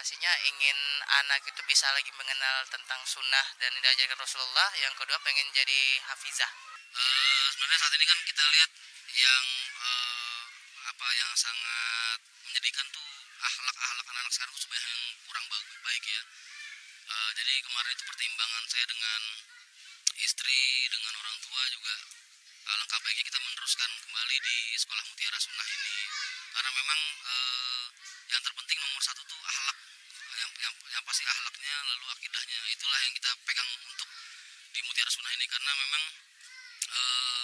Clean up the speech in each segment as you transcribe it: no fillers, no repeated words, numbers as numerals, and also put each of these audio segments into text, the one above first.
motivasinya ingin anak itu bisa lagi mengenal tentang sunnah dan diajarkan Rasulullah. Yang kedua pengen jadi hafizah. Sebenarnya saat ini kan kita lihat yang yang sangat menyedihkan tuh akhlak anak-anak sekarang tuh sebenarnya yang kurang baik ya. Jadi kemarin itu pertimbangan saya dengan istri, dengan orang tua juga alangkah baiknya kita meneruskan kembali di sekolah Mutiara Sunnah ini, karena memang yang terpenting nomor satu tuh akhlak, yang pasti akhlaknya, lalu akidahnya, itulah yang kita pegang untuk di Mutiara Sunnah ini, karena memang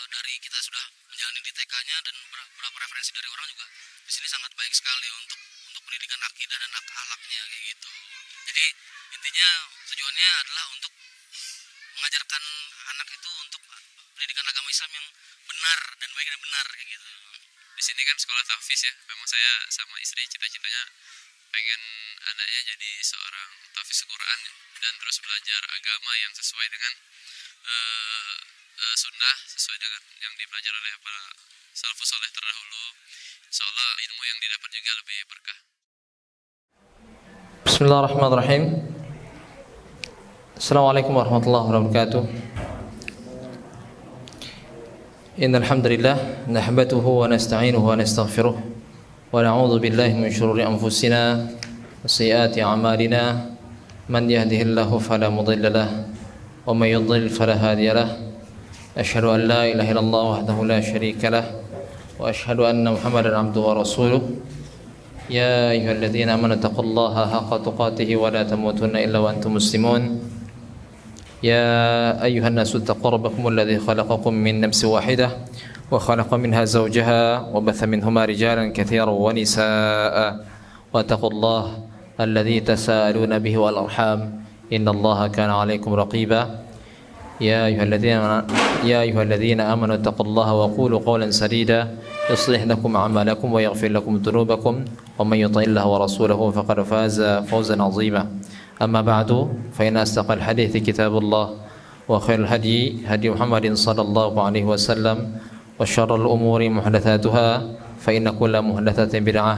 dari kita sudah menjalani di TK-nya dan beberapa referensi dari orang juga di sini sangat baik sekali untuk pendidikan akidah dan akhlaknya kayak gitu. Jadi intinya tujuannya adalah untuk mengajarkan anak itu untuk pendidikan agama Islam yang benar dan baik dan benar kayak gitu. Di sini kan sekolah tahfiz ya. Memang saya sama istri cita-citanya pengen anaknya jadi seorang tahfiz Quran dan terus belajar agama yang sesuai dengan sunnah, sesuai dengan yang dipelajari oleh para salafus saleh terdahulu. Insyaallah ilmu yang didapat juga lebih berkah. Bismillahirrahmanirrahim. Assalamualaikum warahmatullahi wabarakatuh. Innal hamdalillah nahmaduhu wa nasta'inuhu wa nastaghfiruh wa na'udzu billahi min shururi anfusina wa sayyiati a'malina. Man yahdihillahu fala mudilla lahu wa may yudlil fala hadiya lahu. Asyhadu an la ilaha illallah wahdahu la syarika lahu wa asyhadu anna Muhammadan abduhu wa rasuluh. Ya ayyuhalladzina amanu taqullaha haqqa tuqatih wa la tamutunna illa wa antum muslimun. Ya ayyuhan nasu taqu rabbakum alladzi khalaqakum min nafsin wahidah wa khalaqa minha zawjaha wa batha minhuma rijalan katsiran wa nisaa'a wa taqullaha alladzi tasaaluna bihi wal arham innallaha kana 'alaykum raqiba. Ya ayyuhalladzina amanu taqullaha wa qulu qawlan sadida يصلح لكم أعمالكم ويغفر لكم ذنوبكم ومن يطع الله ورسوله فقد فاز فوزا عظيما. أما بعد فإن أصدق الحديث كتاب الله وخير الهدي هدي محمد صلى الله عليه وسلم وشر الأمور محدثاتها فإن كل محدثة بدعة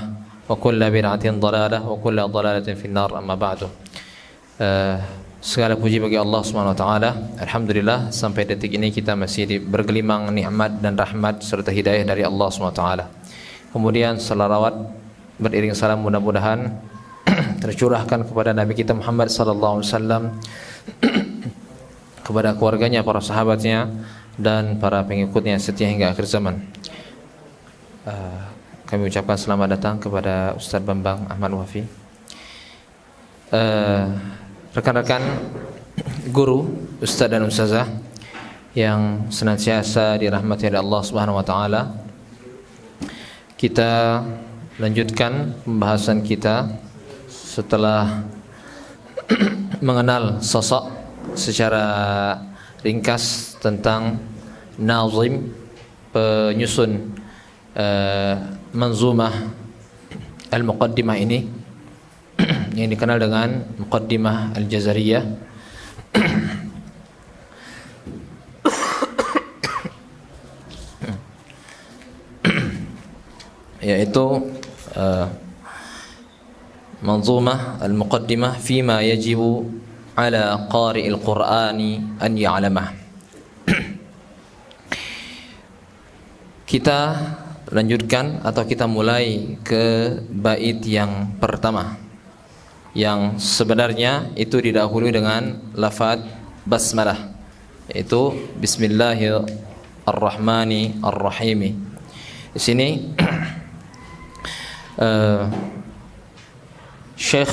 وكل بدعة ضلالة وكل ضلالة في النار. أما بعد. Segala puji bagi Allah Subhanahu wa taala. Alhamdulillah sampai detik ini kita masih bergelimang nikmat dan rahmat serta hidayah dari Allah Subhanahu wa taala. Kemudian selawat beriring salam mudah-mudahan tercurahkan kepada Nabi kita Muhammad sallallahu alaihi wasallam, kepada keluarganya, para sahabatnya dan para pengikutnya setia hingga akhir zaman. Kami ucapkan selamat datang kepada Ustaz Bambang Ahmad Wafi. Rekan-rekan guru, ustaz dan ustazah yang senantiasa dirahmati oleh Allah Subhanahu wa taala. Kita lanjutkan pembahasan kita setelah mengenal sosok secara ringkas tentang nazim, penyusun manzumah al-muqaddimah ini yang dikenal dengan Muqaddimah Al-Jazariyah. Yaitu Manzumah Al-Muqaddimah Fima yajibu ala qari'il Qur'ani an ya'lamah. Kita lanjutkan atau kita mulai ke bait yang pertama, yang sebenarnya itu didahului dengan lafaz basmalah, yaitu Bismillahirrahmanirrahim. Di sini Syekh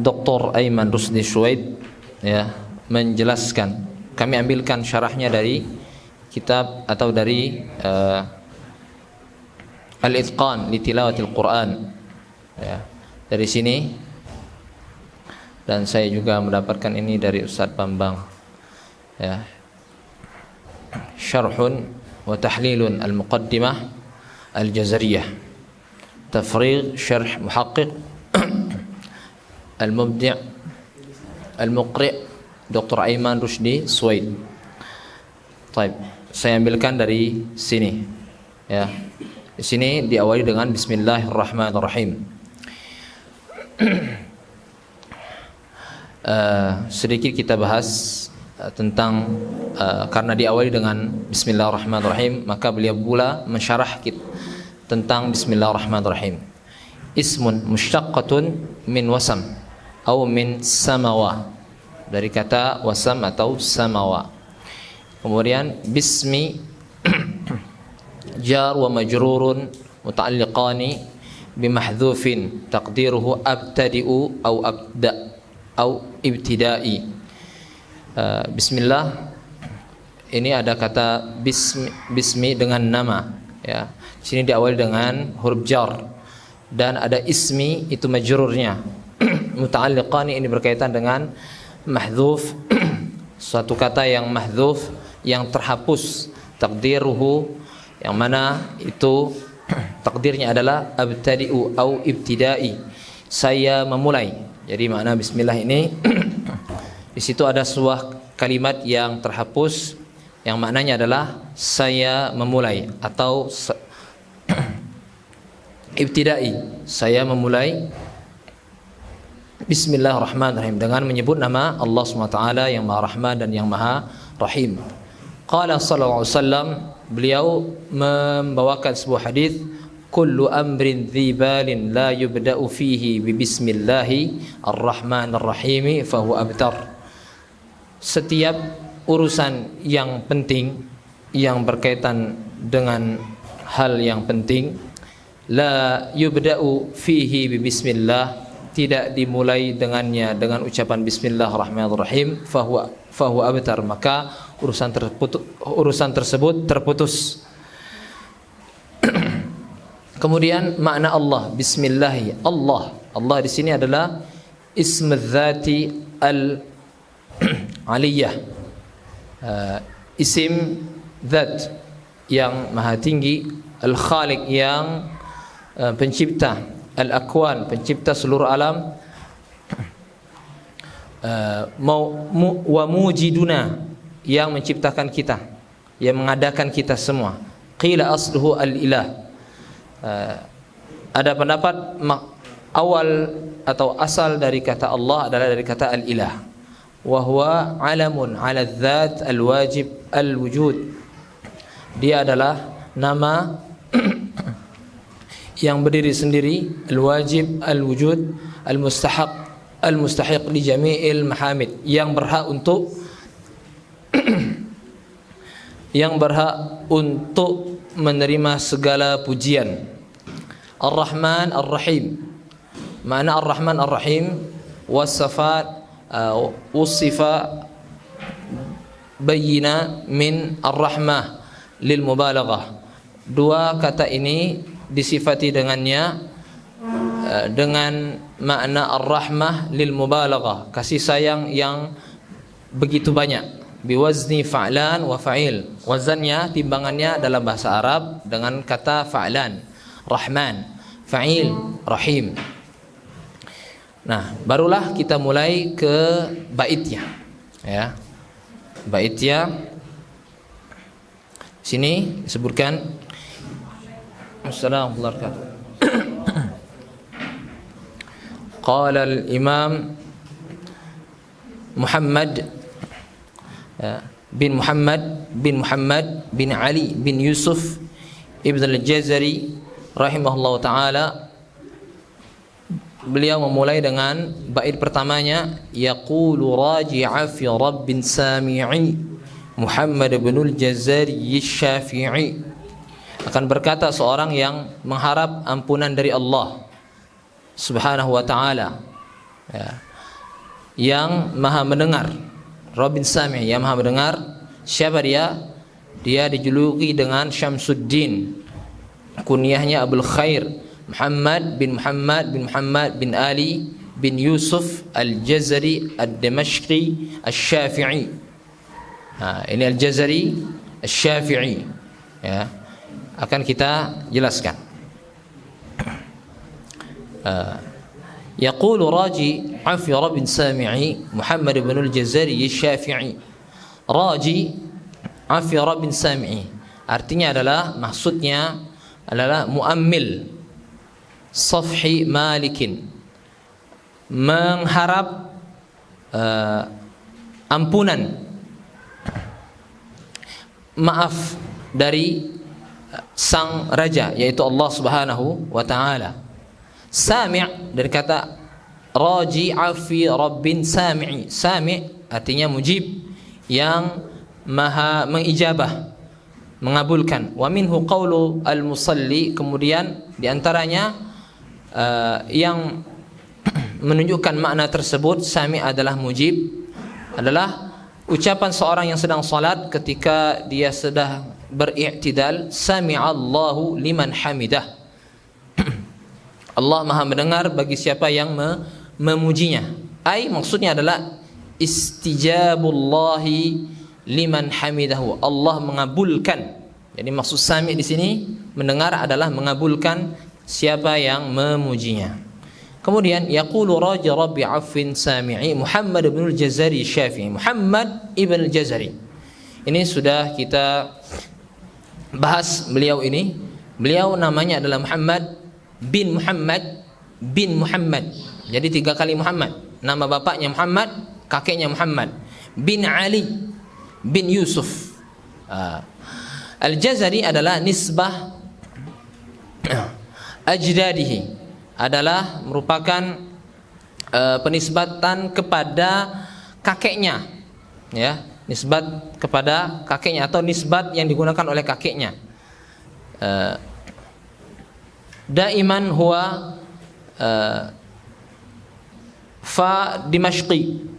Dr. Aiman Rusdi Syuaib ya menjelaskan. Kami ambilkan syarahnya dari kitab atau dari Al-Itqan li Tilawatil Quran ya, dari sini, dan saya juga mendapatkan ini dari Ustaz Bambang ya. Syarhun wa tahlilun al-muqaddimah al-Jazariyah, tafriq syarh muhaqqiq al-mubdi' al-muqri' Dr. Aiman Rusdi Syuaib. Baik, saya ambilkan dari sini ya. Di sini diawali dengan Bismillahirrahmanirrahim. Sedikit kita bahas tentang karena diawali dengan Bismillahirrahmanirrahim, maka beliau pula mensyarah tentang Bismillahirrahmanirrahim. Ismun musyaqqatun min wasam atau min samawa, dari kata wasam atau samawa. Kemudian bismi jar wa majrurun muta'alliqani bimahdhufin taqdiruhu abtadi'u au abda au ibtida'i. Bismillah ini ada kata bismi dengan nama, ya. Di sini diawali dengan huruf jar, dan ada ismi itu majrurnya. Muta'alliqani ini berkaitan dengan mahdhuf, suatu kata yang mahdhuf, yang terhapus, takdiruhu, yang mana itu takdirnya adalah abtadi'u au ibtida'i, saya memulai. Jadi makna bismillah ini di situ ada sebuah kalimat yang terhapus yang maknanya adalah saya memulai, atau ibtida'i, saya memulai Bismillahirrahmanirrahim dengan menyebut nama Allah SWT yang Maha Rahman dan yang Maha Rahim. Qala sallallahu alaihi wasallam, beliau membawakan sebuah hadis, kullu amrin dhibalin la yubda'u fihi bi bismillahi ar-rahmanir rahim fa huwa abtar. Setiap urusan yang penting yang berkaitan dengan hal yang penting, la yubda'u fihi bi bismillah, tidak dimulai dengannya dengan ucapan bismillahirrahmanirrahim, fa huwa abtar, maka urusan tersebut terputus. Kemudian makna Allah, bismillahi, Allah di sini adalah ism dzati al-aliyah, isim zat yang maha tinggi, al-khaliq yang pencipta, al-akwan pencipta seluruh alam, wa mujiduna yang menciptakan kita, yang mengadakan kita semua. Qila asluhu al-ilah. Ada pendapat awal atau asal dari kata Allah adalah dari kata al-ilah, wa huwa alamun ala dzat al-wajib al-wujud. Dia adalah nama yang berdiri sendiri, al-wajib al-wujud, al-mustahiq li jami'il mahamid, yang berhak untuk menerima segala pujian. Ar-Rahman Ar-Rahim, makna Ar-Rahman Ar-Rahim wasifat bayyina min Ar-Rahmah lil mubalaghah. Dua kata ini disifati dengannya dengan makna Ar-Rahmah lil mubalaghah, kasih sayang yang begitu banyak. Biwazni fa'lan wa fa'il, wazannya, timbangannya dalam bahasa Arab dengan kata fa'lan, Rahman, fa'il, Rahim. Nah, barulah kita mulai ke baitnya, ya. Baitnya sini disebutkan. Assalamualaikum warahmatullahi wabarakatuh. Qala al-Imam Muhammad bin Muhammad bin Ali bin Yusuf Ibn al-Jazari rahimahullah ta'ala. Beliau memulai dengan bait pertamanya, yaqulu raji'a fi rabbin sami'i Muhammad bin al-Jazari Syafi'i. Akan berkata seorang yang mengharap ampunan dari Allah subhanahu wa ta'ala, ya, yang maha mendengar. Rabbin Sami', yang maha mendengar. Siapa dia? Dia dijuluki dengan Syamsuddin, kunyahnya Abul Khair, Muhammad bin Ali bin Yusuf Al-Jazari Ad-Damashqi Al-Syafi'i. Ini Al-Jazari Al-Syafi'i, ya. Akan kita jelaskan. يقول راجي عفي رب سامعي محمد بن الجزري الشافعي. Raji عفي رب سامعي artinya adalah, maksudnya adalah muammil safhi malikin, mengharap ampunan, maaf dari sang raja, yaitu Allah Subhanahu wa taala. Sami' dari kata raji'a fi rabbin sami'i. Sami' artinya mujib, yang maha mengijabah, mengabulkan. Wa minhu qawlu al-musalli, kemudian diantaranya yang menunjukkan makna tersebut sami' adalah mujib, adalah ucapan seorang yang sedang salat ketika dia sedang beri'tidal, sami'allahu liman hamidah. Allah maha mendengar bagi siapa yang memujinya. Ai maksudnya adalah istijabullahi liman hamidahu, Allah mengabulkan. Jadi maksud sami' di sini mendengar adalah mengabulkan siapa yang memujinya. Kemudian yaqulu raja rabbi affin sami'i Muhammad ibn al-Jazari Syafi'i. Muhammad ibn al-Jazari ini sudah kita bahas beliau ini. Beliau namanya adalah Muhammad bin Muhammad bin Muhammad. Jadi 3 kali Muhammad. Nama bapaknya Muhammad, kakeknya Muhammad. Bin Ali bin Yusuf. Al-Jazari adalah nisbah ajdadihi, adalah merupakan penisbatan kepada kakeknya, ya, nisbat kepada kakeknya atau nisbat yang digunakan oleh kakeknya. Daiman huwa fa Dimashqi.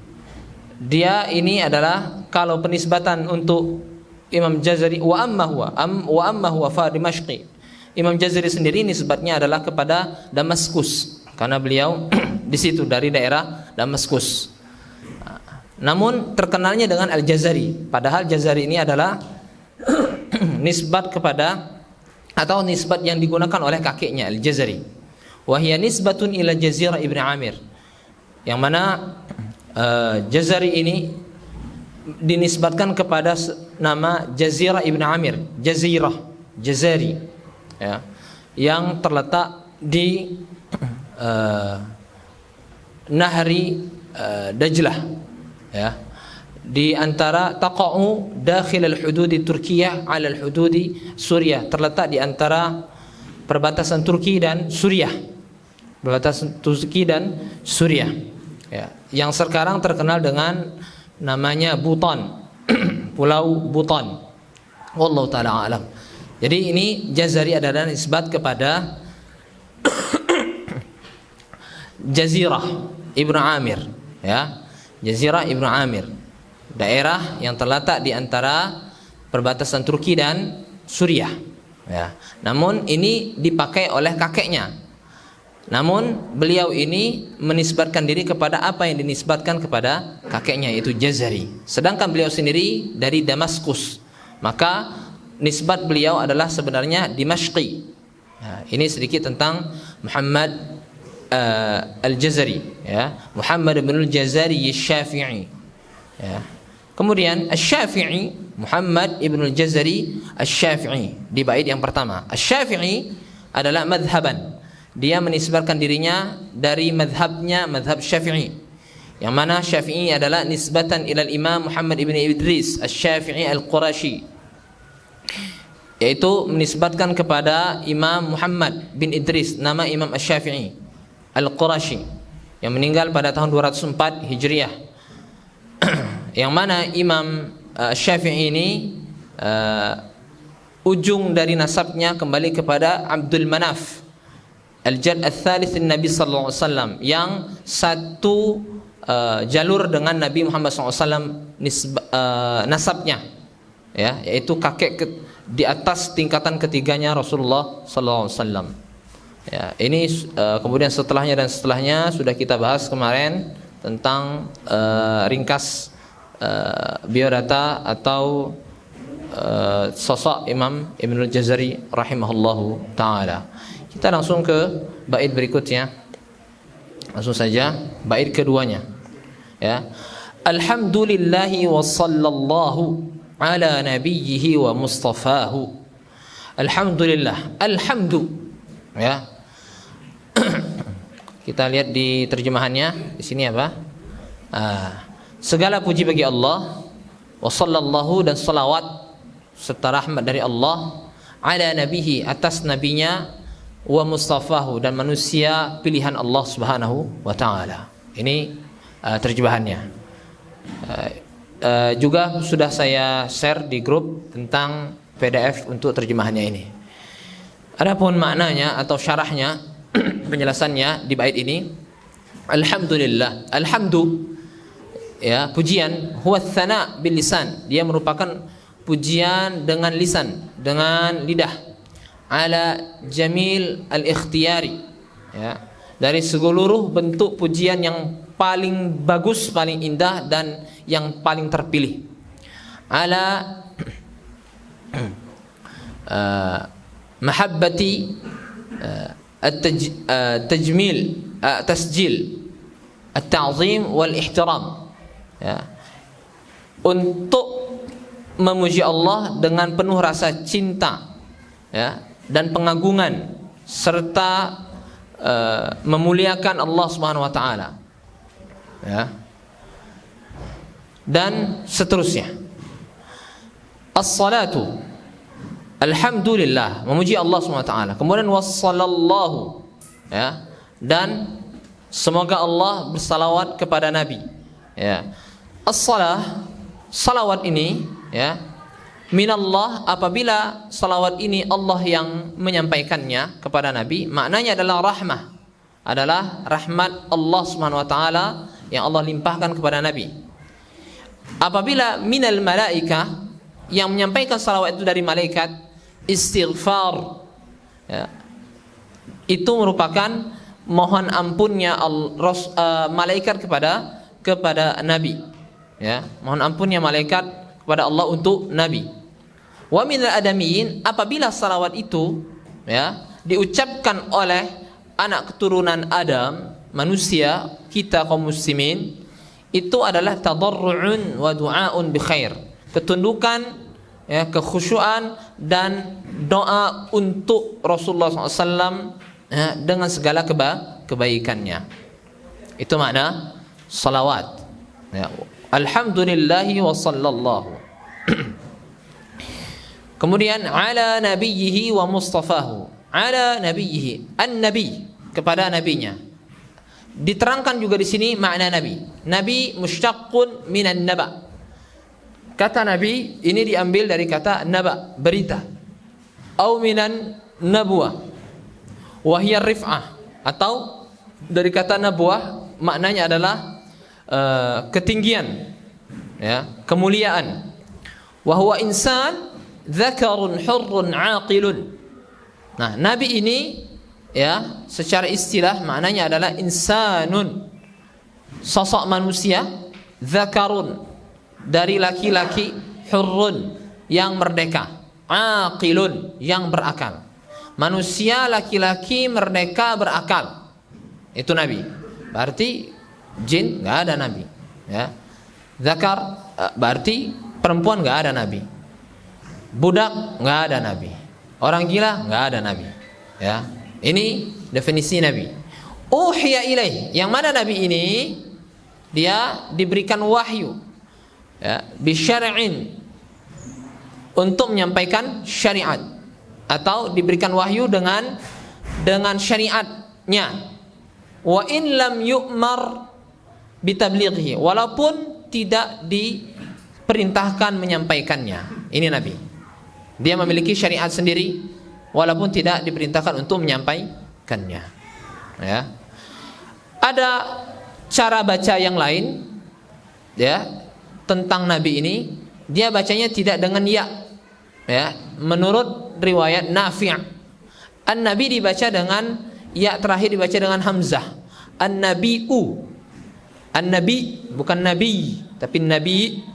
Dia ini adalah kalau penisbatan untuk Imam Jazari wa amma huwa fa Dimashqi. Imam Jazari sendiri nisbatnya adalah kepada Damaskus karena beliau di situ dari daerah Damaskus. Namun terkenalnya dengan Al-Jazari, padahal Jazari ini adalah nisbat kepada atau nisbat yang digunakan oleh kakeknya Al-Jazari. Wa hiya nisbatun ila Jazirah Ibn Amir. Yang mana Jazari ini dinisbatkan kepada nama Jazirah Ibn Amir, Jazari, ya, yang terletak di Nahri Dajlah, ya, di antara taqa'u dakhil al-hudud Turkiyah ala al-hudud Suriah, terletak di antara perbatasan Turki dan Suriah, perbatasan Turki dan Suriah, ya, yang sekarang terkenal dengan namanya Butan, Pulau Butan. Wallahu taala alam. Jadi ini Jazari adalah nisbat kepada Jazirah Ibnu Amir, ya, Jazirah Ibnu Amir, daerah yang terletak di antara perbatasan Turki dan Suriah, ya. Namun ini dipakai oleh kakeknya. Namun beliau ini menisbatkan diri kepada apa yang dinisbatkan kepada kakeknya, yaitu Jazari. Sedangkan beliau sendiri dari Damaskus, maka nisbat beliau adalah sebenarnya Dimashqi. Nah, ini sedikit tentang Muhammad Al-Jazari, ya, Muhammad bin Al-Jazari Syafi'i, ya. Kemudian Asy-Syafi'i, Muhammad ibn Al-Jazari Asy-Syafi'i di bait yang pertama. Asy-Syafi'i adalah madhaban. Dia menisbatkan dirinya dari madhabnya, madhab Syafi'i, yang mana Syafi'i adalah nisbatan ilal Imam Muhammad ibn Idris Asy-Syafi'i Al-Qurashi, yaitu menisbatkan kepada Imam Muhammad bin Idris, nama Imam Asy-Syafi'i Al-Qurashi, yang meninggal pada tahun 204 Hijriah. Yang mana Imam Syafi'i ini ujung dari nasabnya kembali kepada Abdul Manaf Al-Jad Al-Thalith Nabi sallallahu alaihi wasallam, yang satu jalur dengan Nabi Muhammad sallallahu alaihi wasallam nasabnya, ya, yaitu kakek di atas tingkatan ketiganya Rasulullah sallallahu alaihi wasallam. Ya, ini kemudian setelahnya dan setelahnya sudah kita bahas kemarin tentang ringkas biodata atau sosok Imam Ibnul Jazari rahimahullahu taala. Kita langsung ke bait berikutnya. Langsung saja bait keduanya. Ya. Alhamdulillahi wa sallallahu ala nabiyhi wa mustafahu. Alhamdulillah. Alhamdu. Ya. Kita lihat di terjemahannya di sini apa? Segala puji bagi Allah, wa sallallahu dan salawat serta rahmat dari Allah ala nabihi atas nabinya, wa mustafahu dan manusia pilihan Allah Subhanahu wa taala. Ini terjemahannya. Juga sudah saya share di grup tentang PDF untuk terjemahannya ini. Adapun maknanya atau syarahnya, penjelasannya di bait ini, alhamdulillah. Alhamdu, ya, pujian, huwa tsana bil lisan, dia merupakan pujian dengan lisan, dengan lidah, ala jamil al-ikhtiyari, ya, dari seluruh bentuk pujian yang paling bagus, paling indah dan yang paling terpilih, ala mahabbati at-tajmil, tasjil, at-ta'zim wal ihtiram, ya, untuk memuji Allah dengan penuh rasa cinta, ya, dan pengagungan serta memuliakan Allah Subhanahu wa taala, ya, dan seterusnya. As-salatu, alhamdulillah, memuji Allah Subhanahu wa taala. Kemudian wassallallahu, ya, dan semoga Allah bersalawat kepada Nabi, ya. As-salah, salawat ini, ya, minallah, apabila salawat ini Allah yang menyampaikannya kepada Nabi, maknanya adalah rahmah, adalah rahmat Allah Subhanahu wa taala yang Allah limpahkan kepada Nabi. Apabila minal malaika, yang menyampaikan salawat itu dari malaikat, istighfar, ya, itu merupakan mohon ampunnya malaikat kepada Nabi, ya, mohon ampunnya malaikat kepada Allah untuk Nabi. Wa minal adamiyin, apabila salawat itu, ya, diucapkan oleh anak keturunan Adam, manusia, kita kaum muslimin, itu adalah tadarru'un wa du'aun bi khair, ketundukan, ya, kekhusyuan dan doa untuk Rasulullah SAW, ya, dengan segala kebaikannya. Itu makna salawat, ya. Alhamdulillahi wa sallallahu. Kemudian ala nabiyhi wa mustafahu, ala nabiyhi, an-nabi, kepada nabinya. Diterangkan juga di sini makna nabi. Nabi musyaqqun minan naba. Kata nabi ini diambil dari kata naba, berita. Au minan nabuwah, wa hiya rif'ah, atau dari kata nabuwah maknanya adalah ketinggian, ya, kemuliaan. Wa huwa insan dzakarun hurrun aqilun. Nah, nabi ini, ya, secara istilah maknanya adalah insanun, sosok manusia, dzakarun, dari laki-laki, hurrun, yang merdeka, aqilun, yang berakal. Manusia laki-laki merdeka berakal, itu nabi. Berarti jin nggak ada nabi, ya. Zakar berarti perempuan nggak ada nabi. Budak nggak ada nabi. Orang gila nggak ada nabi, ya. Ini definisi nabi. Uhiya ilaih, yang mana nabi ini dia diberikan wahyu, ya, bisyar'in, untuk menyampaikan syariat, atau diberikan wahyu dengan syariatnya. Wa in lam yu'mar bitablighihi, walaupun tidak diperintahkan menyampaikannya. Ini nabi, dia memiliki syariat sendiri walaupun tidak diperintahkan untuk menyampaikannya, ya. Ada cara baca yang lain, ya, tentang nabi ini. Dia bacanya tidak dengan ya, ya. Menurut riwayat Nafi', an-nabi dibaca dengan ya terakhir dibaca dengan hamzah. An-nabi'u, an-nabi bukan nabi, tapi nabi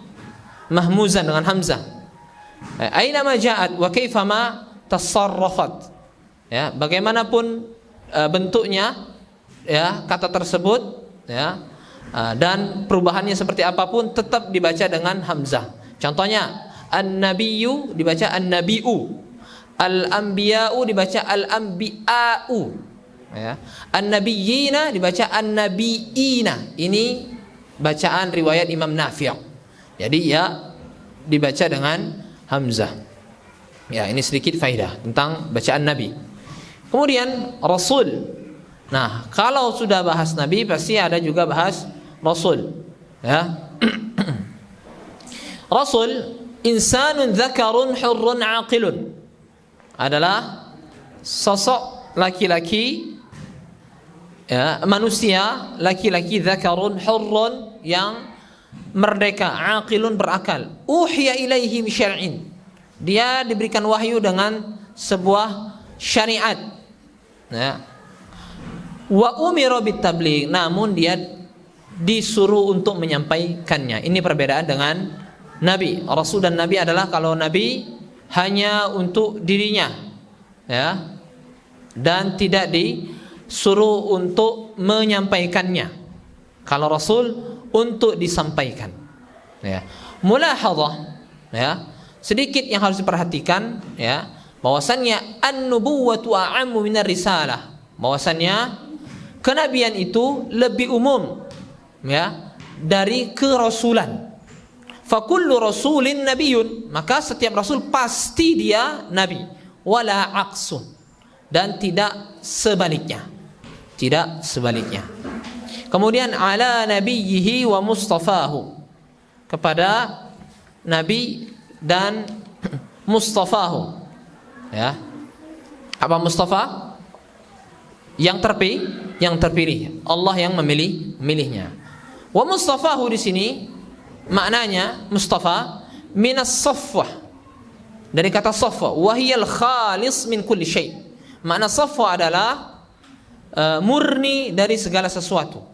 mahmuzan dengan hamzah. Aina ma ja'at wa kaifama tasarrafat, ya, bagaimanapun bentuknya, ya, kata tersebut, ya, dan perubahannya seperti apapun tetap dibaca dengan hamzah. Contohnya an-nabiyyu dibaca an-nabi'u, Al-anbiya'u dibaca al-anbi'a'u. Ya. An-nabiyyina dibaca an-nabiyina. Ini bacaan riwayat Imam Nafi'. Jadi ya dibaca dengan hamzah. Ya, ini sedikit faedah tentang bacaan Nabi. Kemudian Rasul. Nah, kalau sudah bahas Nabi pasti ada juga bahas Rasul. Ya. Rasul insanun dzakarun hurrun aqilun, adalah sosok laki-laki, ya, manusia laki-laki, dzakarun hurrun, yang merdeka, aqilun, berakal. Uhiya ilaihi bi syar'in, dia diberikan wahyu dengan sebuah syariat, ya. Wa umira bit tabligh, namun dia disuruh untuk menyampaikannya. Ini perbedaan dengan Nabi. Rasul dan Nabi adalah, kalau Nabi hanya untuk dirinya, ya, dan tidak disuruh untuk menyampaikannya. Kalau Rasul untuk disampaikan. Ya. Mulahadhah, ya, sedikit yang harus diperhatikan, ya, bahwasannya an-nubuwwatu a'ammu minar risalah, bahwasannya kenabian itu lebih umum, ya, dari kerasulan. Fakullu rasulin nabiyun, maka setiap rasul pasti dia nabi. Wala aqsun, dan tidak sebaliknya. Tidak sebaliknya. Kemudian ala nabiyhi wa mustafahu, kepada nabi dan mustafahu. Ya. Apa mustafa? Yang terpilih. Allah yang memilihnya. Wa mustafahu di sini maknanya mustafa minas safwah, dari kata safwa, wahiyal khalis min kulli syai. Makna safwa adalah murni dari segala sesuatu.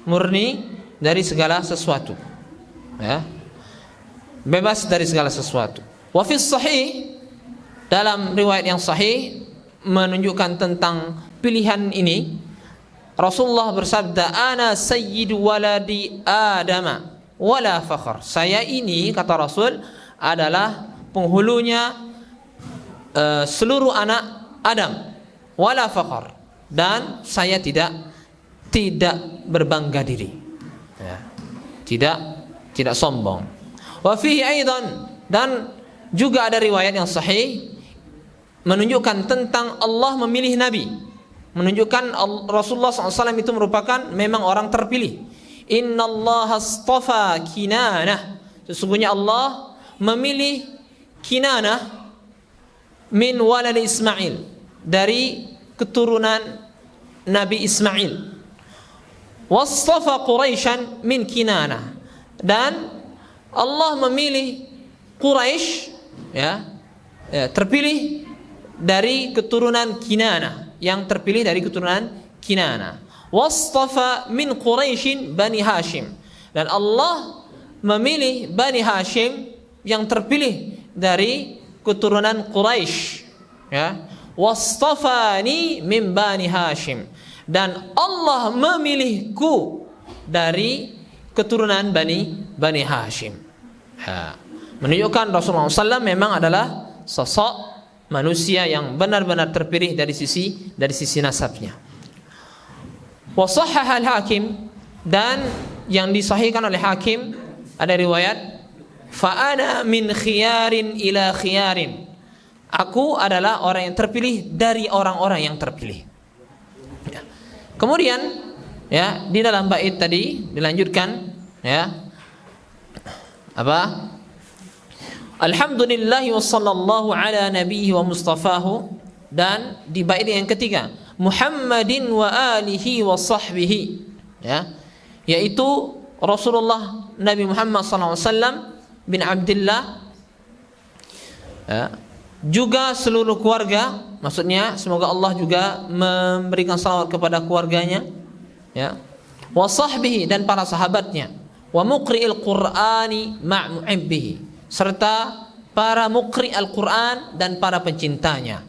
Murni dari segala sesuatu. Ya. Bebas dari segala sesuatu. Wa fi sahih, dalam riwayat yang sahih menunjukkan tentang pilihan ini, Rasulullah bersabda, ana sayyidu waladi adama wala fakhr. Saya ini, kata Rasul, adalah penghulunya seluruh anak Adam, wala fakhr, dan saya tidak berbangga diri, ya, tidak sombong. Wa fihi aidan, dan juga ada riwayat yang sahih menunjukkan tentang Allah memilih Nabi, menunjukkan Rasulullah SAW itu merupakan memang orang terpilih. Innallaha astafa Kinanah, sesungguhnya Allah memilih Kinanah min walad Ismail, dari keturunan Nabi Ismail. Wastafa Quraisyan min Kinanah, dan Allah memilih Quraisy, ya, terpilih dari keturunan Kinanah, yang terpilih dari keturunan Kinanah. Wastafa min Quraisyin Bani Hashim, dan Allah memilih Bani Hashim yang terpilih dari keturunan Quraisy, ya. Wastafani min Bani Hashim, dan Allah memilihku dari keturunan Bani Hashim. Ya. Menunjukkan Rasulullah SAW memang adalah sosok manusia yang benar-benar terpilih dari sisi nasabnya. Wa sahhaha al-Hakim, dan yang disahihkan oleh Hakim ada riwayat, fa ana min khiyarin ila khiyarin, aku adalah orang yang terpilih dari orang-orang yang terpilih. Ya. Kemudian, ya, di dalam bait tadi dilanjutkan, ya, apa? Alhamdulillah wa sallallahu ala nabiyhi wa mustafahu, dan di bait yang ketiga, Muhammadin wa alihi wa sahbihi, ya, yaitu Rasulullah Nabi Muhammad SAW bin Abdullah, ya, juga seluruh keluarga, maksudnya semoga Allah juga memberikan salawat kepada keluarganya, ya, wa sahbihi, dan para sahabatnya, wa muqri'il Qur'ani ma'mu'ibbihi, serta para muqri' Al-Quran dan para pencintanya.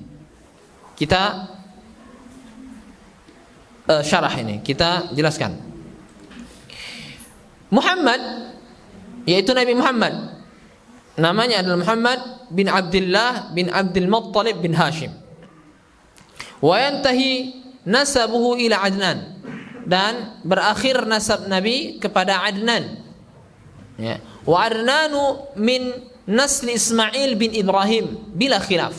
Kita syarah ini, kita jelaskan. Muhammad, yaitu Nabi Muhammad, namanya adalah Muhammad bin Abdullah bin Abdul Muttalib bin Hashim. Wa yantahi nasabuhu ila Adnan, dan berakhir nasab Nabi kepada Adnan. Ya. Wa Adnanu min nasli Ismail bin Ibrahim bila khilaf.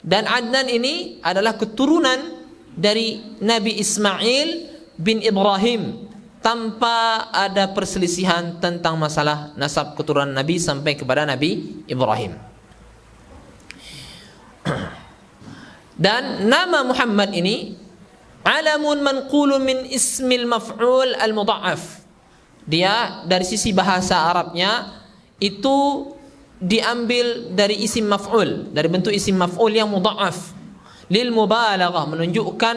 Dan Adnan ini adalah keturunan dari Nabi Ismail bin Ibrahim tanpa ada perselisihan tentang masalah nasab keturunan Nabi sampai kepada Nabi Ibrahim. Dan nama Muhammad ini alamun manqulun min ismil maf'ul al-mudha'af. Dia dari sisi bahasa Arabnya itu diambil dari isim maf'ul, dari bentuk isim maf'ul yang mudha'af, lil mubalaghah, menunjukkan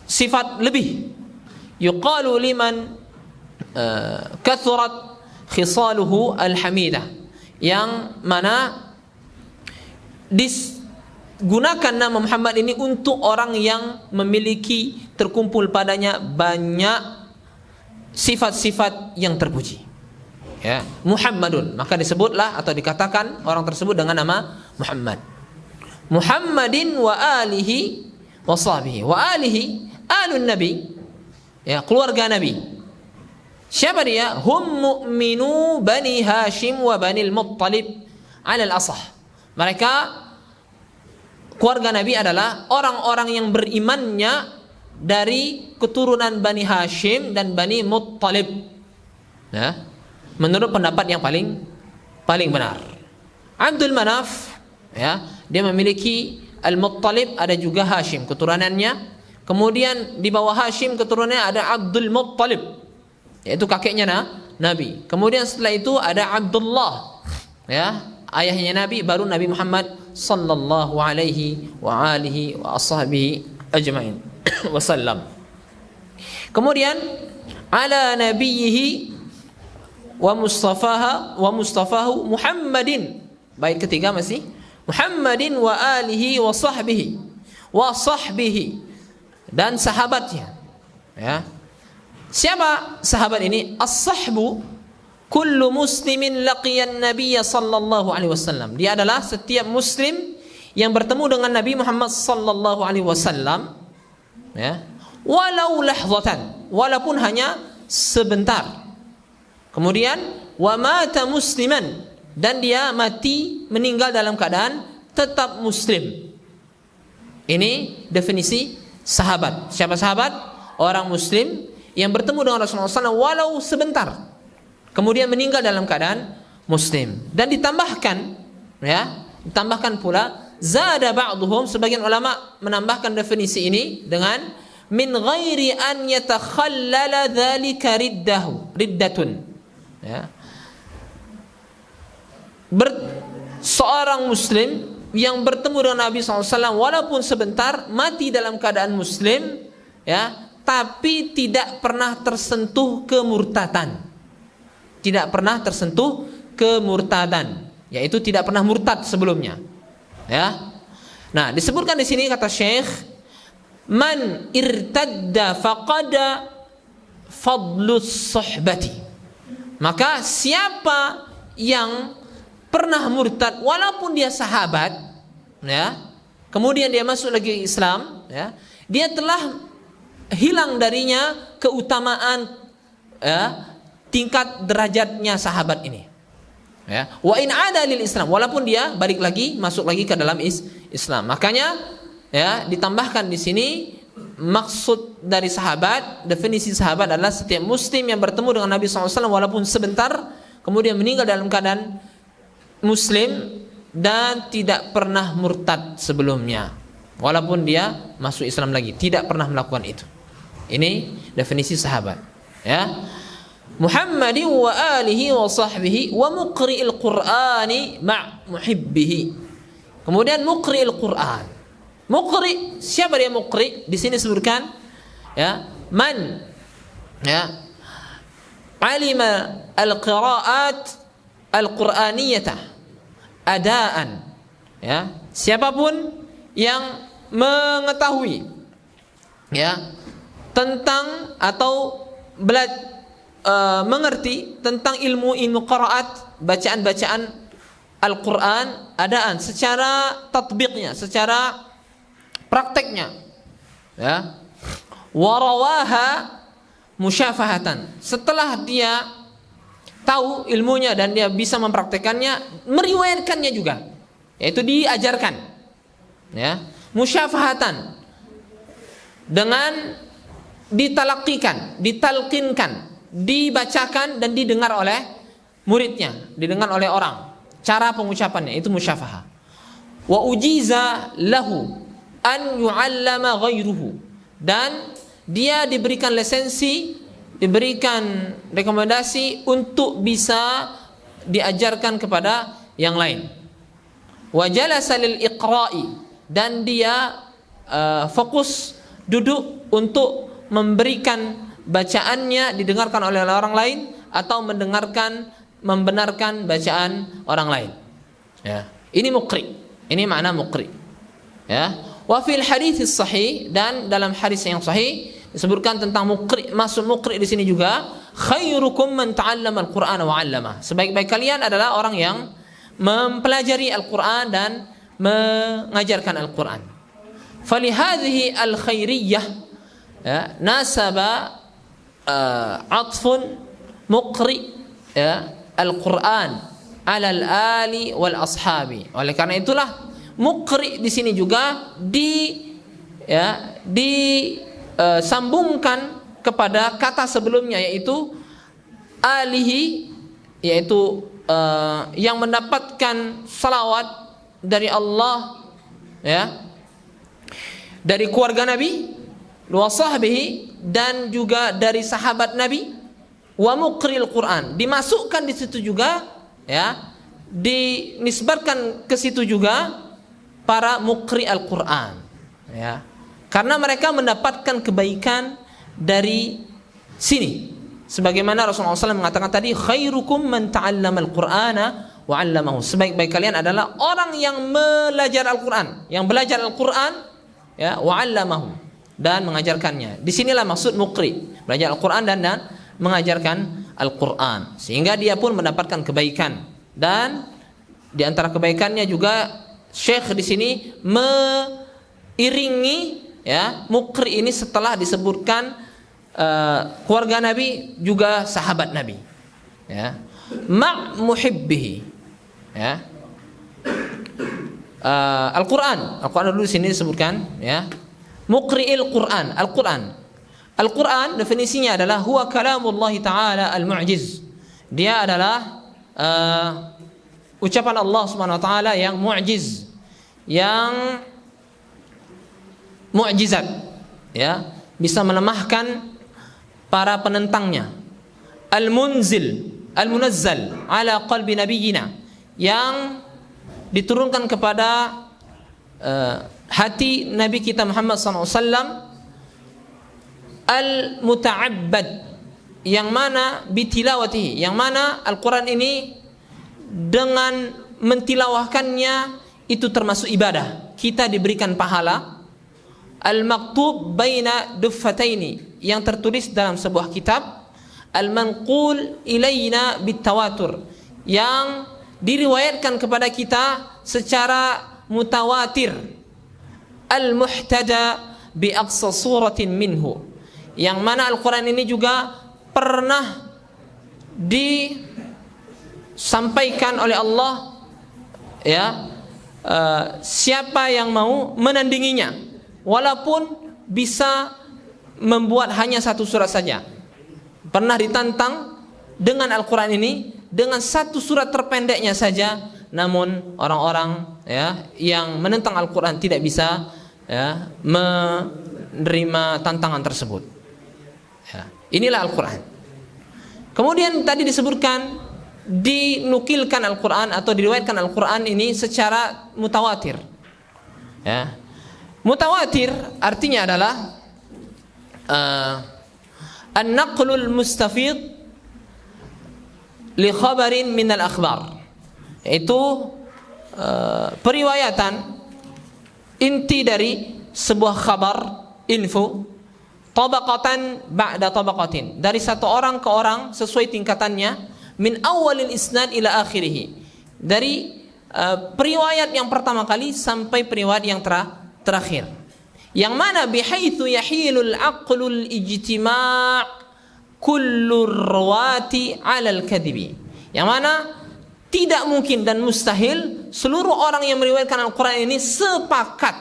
sifat lebih. Yuqalu liman kathurat khisaluhu al-hamidah, yang mana gunakan nama Muhammad ini untuk orang yang memiliki terkumpul padanya banyak sifat-sifat yang terpuji. Ya, Muhammadun, maka disebutlah atau dikatakan orang tersebut dengan nama Muhammad. Muhammadin wa alihi wa sahbihi. Wa alihi, alun nabi, ya, keluarga Nabi. Siapa dia? Hum mu'minu bani Hashim wa bani al-Muttalib ala al-asah. Mereka, keluarga Nabi adalah orang-orang yang berimannya dari keturunan Bani Hashim dan Bani Muttalib. Ya, menurut pendapat yang paling benar. Abdul Manaf, ya, dia memiliki Al-Muttalib, ada juga Hashim keturunannya. Kemudian di bawah Hashim keturunannya ada Abdul Muttalib, yaitu kakeknya Nabi. Kemudian setelah itu ada Abdullah, ya, ayahnya Nabi, baru Nabi Muhammad sallallahu alaihi wa alihi wa ashabihi ajma'in wasallam. Kemudian ala nabiyhi wa mustafahu Muhammadin, bait ketiga masih Muhammadin wa alihi wa sahbihi dan sahabatnya. Ya, siapa sahabat ini? As-sahbu kullu muslimin laqiyan nabiyya sallallahu alaihi wasallam. Dia adalah setiap muslim yang bertemu dengan Nabi Muhammad sallallahu alaihi wasallam, ya, walau lahzatan, walaupun hanya sebentar. Kemudian wa mata musliman, dan dia mati meninggal dalam keadaan tetap muslim. Ini definisi sahabat. Siapa sahabat? Orang muslim yang bertemu dengan Rasulullah SAW walau sebentar, kemudian meninggal dalam keadaan muslim. Dan ditambahkan, ya, ditambahkan pula, zada ba'duhum, sebagian ulama menambahkan definisi ini dengan min ghairi an yatakhallala dzalika riddatun. Ya, seorang muslim yang bertemu dengan Nabi SAW walaupun sebentar, mati dalam keadaan muslim, ya, tapi tidak pernah tersentuh kemurtadan. Tidak pernah tersentuh kemurtadan, yaitu tidak pernah murtad sebelumnya. Ya. Nah, disebutkan di sini kata Syekh, man irtadda faqada fadlus suhbati. Maka siapa yang pernah murtad walaupun dia sahabat, ya, kemudian dia masuk lagi Islam, ya, dia telah hilang darinya keutamaan, ya, tingkat derajatnya sahabat ini. Ya, wa in ada lil Islam, walaupun dia balik lagi, masuk lagi ke dalam Islam. Makanya, ya, ditambahkan di sini maksud dari sahabat, definisi sahabat adalah setiap muslim yang bertemu dengan Nabi SAW walaupun sebentar, kemudian meninggal dalam keadaan muslim dan tidak pernah murtad sebelumnya, walaupun dia masuk Islam lagi, tidak pernah melakukan itu. Ini definisi sahabat. Ya, Muhammadin wa alihi wa sahbihi wa muqri'il Qur'ani ma' muhibbihi. Kemudian muqri'il Qur'an. Muqri, siapa dia muqri? Di sini disebutkan, ya, man, ya, alima al-qira'at al-Qur'aniyata adaan. Ya, siapapun yang mengetahui, ya, tentang atau mengerti tentang ilmu qiraat bacaan-bacaan Al-Quran adaan secara tatbiqnya, secara prakteknya, ya. Warawaha musyafahatan, setelah dia tahu ilmunya dan dia bisa mempraktekannya, meriwayatkannya juga, yaitu diajarkan, ya. Musyafahatan, dengan ditalakikan, ditalqinkan, dibacakan dan didengar oleh muridnya, didengar oleh orang. Cara pengucapannya itu musyafahah. Wa ujiza lahu an yu'allama ghairuhu, dan dia diberikan lisensi, diberikan rekomendasi untuk bisa diajarkan kepada yang lain. Wa jalasa lil iqra'i, dan dia fokus duduk untuk memberikan bacaannya didengarkan oleh orang lain atau membenarkan bacaan orang lain. Ya, ini muqri. Ini makna muqri. Ya, wa fil hadits sahih, dan dalam hadis yang sahih disebutkan tentang muqri. Maksud muqri di sini juga khairukum man ta'allama al-Qur'ana wa 'allamah. Sebaik-baik kalian adalah orang yang mempelajari Al-Qur'an dan mengajarkan Al-Qur'an. Falihadhihi al-khairiyyah, ya, nasaba atfun muqri, ya, Al-Quran ala al-ali wal ashabi. Oleh karena itulah muqri di sini juga disambungkan kepada kata sebelumnya, yaitu alihi, yaitu yang mendapatkan salawat dari Allah, ya, dari keluarga Nabi, wa sahbihi, dan juga dari sahabat Nabi. Wa muqril Quran, dimasukkan di situ juga, ya, dinisbatkan ke situ juga para muqri Al-Quran, ya, karena mereka mendapatkan kebaikan dari sini. Sebagaimana Rasulullah SAW mengatakan tadi, khairukum man ta'allama al-Qur'ana wa 'allamahu. Sebaik-baik kalian adalah orang yang belajar Al-Quran, yang belajar Al-Quran, ya, wa 'allamahu, dan mengajarkannya. Disinilah maksud muqri, belajar Al-Quran dan mengajarkan Al-Quran, sehingga dia pun mendapatkan kebaikan. Dan di antara kebaikannya juga Syekh di sini mengiringi, ya, muqri ini setelah disebutkan keluarga Nabi juga sahabat Nabi, ya, ma' muhibbihi, ya. Al-Quran dulu di sini disebutkan, ya, muqri'il Quran, Al-Quran. Al-Quran definisinya adalah huwa kalamullah ta'ala al-mu'jiz. Dia adalah ucapan Allah Subhanahu wa taala yang mu'jiz, yang mu'jizat, ya, bisa melemahkan para penentangnya. Al-munzil, al-munazzal ala qalbi nabiyyina, yang diturunkan kepada hati Nabi kita Muhammad SAW. Al-muta'abbad, yang mana bitilawatihi, yang mana Al-Quran ini dengan mentilawahkannya itu termasuk ibadah, kita diberikan pahala. Al-maktub baina duffataini, yang tertulis dalam sebuah kitab. Al-manqul ilayna bitawatur, yang diriwayatkan kepada kita secara mutawatir. Al-muhtada bi aqsa suratin minhu, yang mana Al-Quran ini juga pernah disampaikan oleh Allah, ya, siapa yang mau menandinginya, walaupun bisa membuat hanya satu surat saja. Pernah ditantang dengan Al-Quran ini dengan satu surat terpendeknya saja, namun orang-orang, ya, yang menentang Al-Quran tidak bisa, ya, menerima tantangan tersebut. Ya, inilah Al-Quran. Kemudian tadi disebutkan dinukilkan Al-Quran atau diriwayatkan Al-Quran ini secara mutawatir, ya. Mutawatir artinya adalah an-naqlul mustafid li khabarin minal akhbar, yaitu periwayatan inti dari sebuah khabar, info, tabaqatan ba'da tabaqatin, dari satu orang ke orang sesuai tingkatannya, min awalil isnad ila akhirih, dari periwayat yang pertama kali sampai periwayat yang terakhir, yang mana bihaitsu yahilul aqlul ijtima' kullur rawati 'alal kadhibi, yang mana tidak mungkin dan mustahil seluruh orang yang meriwayatkan Al-Quran ini sepakat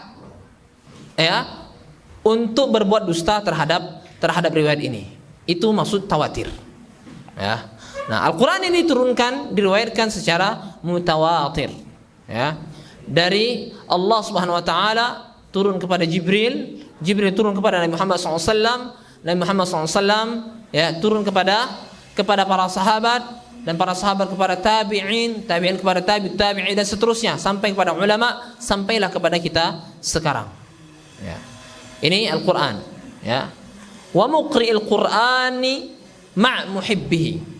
ya untuk berbuat dusta terhadap riwayat ini. Itu maksud tawatir ya. Nah, Al-Quran ini diriwayatkan secara mutawatir ya, dari Allah Subhanahu wa taala turun kepada Jibril, Jibril turun kepada Nabi Muhammad SAW, Nabi Muhammad SAW ya turun kepada para sahabat, dan para sahabat kepada tabi'in, tabi'in kepada tabi'in dan seterusnya sampai kepada ulama, sampailah kepada kita sekarang ya. Ini Al-Quran ya. Wa muqri'il Qur'ani ma' muhibbihi,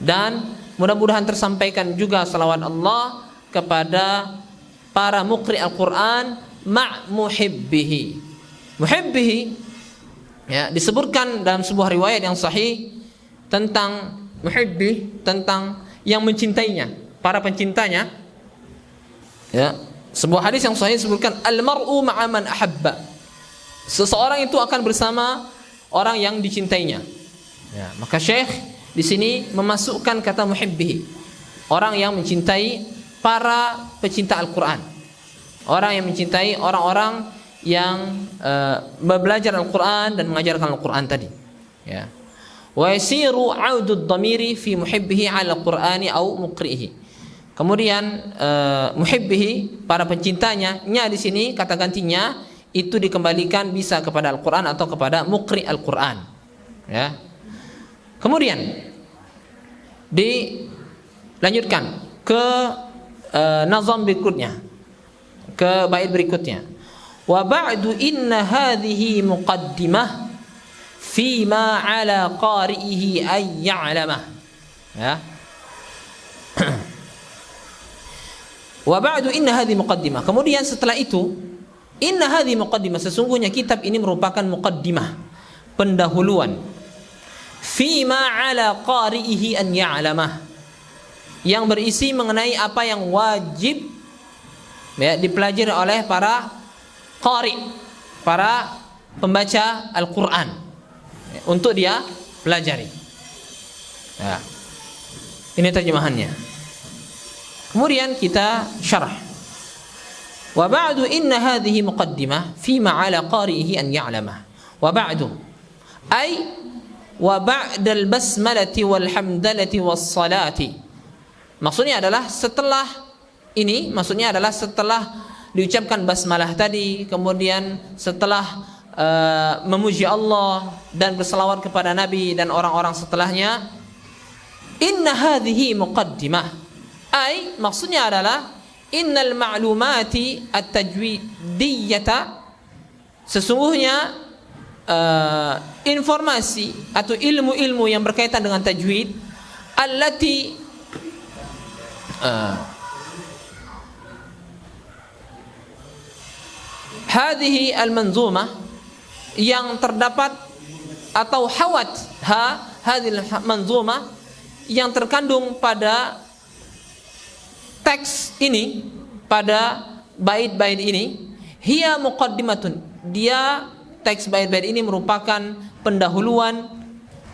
dan mudah-mudahan tersampaikan juga salawat Allah kepada para muqri' Al-Quran ma' muhibbihi. Muhibbihi ya, disebutkan dalam sebuah riwayat yang sahih tentang muhibbi, tentang yang mencintainya, para pencintanya ya. Sebuah hadis yang sahih disebutkan al-mar'u ma'a man ahabba, seseorang itu akan bersama orang yang dicintainya ya. Maka Syekh di sini memasukkan kata muhibbihi, orang yang mencintai para pecinta Al-Quran, orang yang mencintai orang-orang yang belajar Al-Quran dan mengajarkan Al-Quran tadi ya. Wa yasiru 'audud dhamiri fi muhibbihi 'ala Qur'ani au muqri'ihi. Kemudian muhibbihi, para pencintanya, nya di sini kata gantinya itu dikembalikan bisa kepada Al-Qur'an atau kepada muqri' Al-Qur'an ya. Kemudian dilanjutkan ke nazam berikutnya, ke bait berikutnya. Wa ba'du inna hadhihi muqaddimah fima 'ala qari'ihi ay ya'lamah ya. Wa ba'du inna hadhihi muqaddimah, kemudian setelah itu inna hadhihi muqaddimah, sesungguhnya kitab ini merupakan muqaddimah, pendahuluan, fima 'ala qari'ihi an ya'lamah, yang berisi mengenai apa yang wajib ya dipelajari oleh para qari, para pembaca Al-Qur'an untuk dia pelajari ya. Ini terjemahannya. Kemudian kita syarah. Wa ba'du inna hadhihi muqaddimah fima 'ala qari'ihi an ya'lamah. Wa ba'du ay wa ba'dal basmalati wal hamdalati was salati. Maksudnya adalah setelah ini, maksudnya adalah setelah diucapkan basmalah tadi, kemudian setelah memuji Allah dan berselawat kepada Nabi dan orang-orang setelahnya. Inna hadhihi muqaddimah, ay maksudnya adalah innal ma'lumati at-tajwidiyata, sesungguhnya informasi atau ilmu-ilmu yang berkaitan dengan tajwid, allati hadhihi al-manzumah, yang terdapat atau hawat hadhil manzumah, yang terkandung pada teks ini, pada bait-bait ini, hiya muqaddimatun, dia teks bait-bait ini merupakan pendahuluan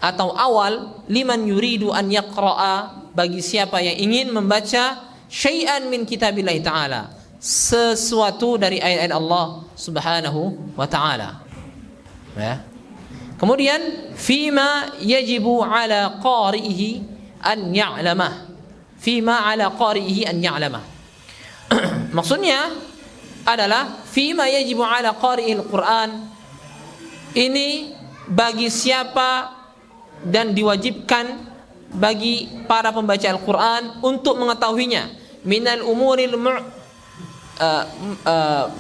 atau awal, liman yuridu an yaqra'a, bagi siapa yang ingin membaca syai'an min kitabillahi ta'ala, sesuatu dari ayat-ayat Allah Subhanahu wa ta'ala ya. Kemudian fima yajibu ala qari'ihi an ya'lamah, fima ala qari'ihi an ya'lamah maksudnya adalah fima yajibu ala qari'il Qur'an, ini bagi siapa dan diwajibkan bagi para pembaca Al-Quran untuk mengetahuinya, minal umuril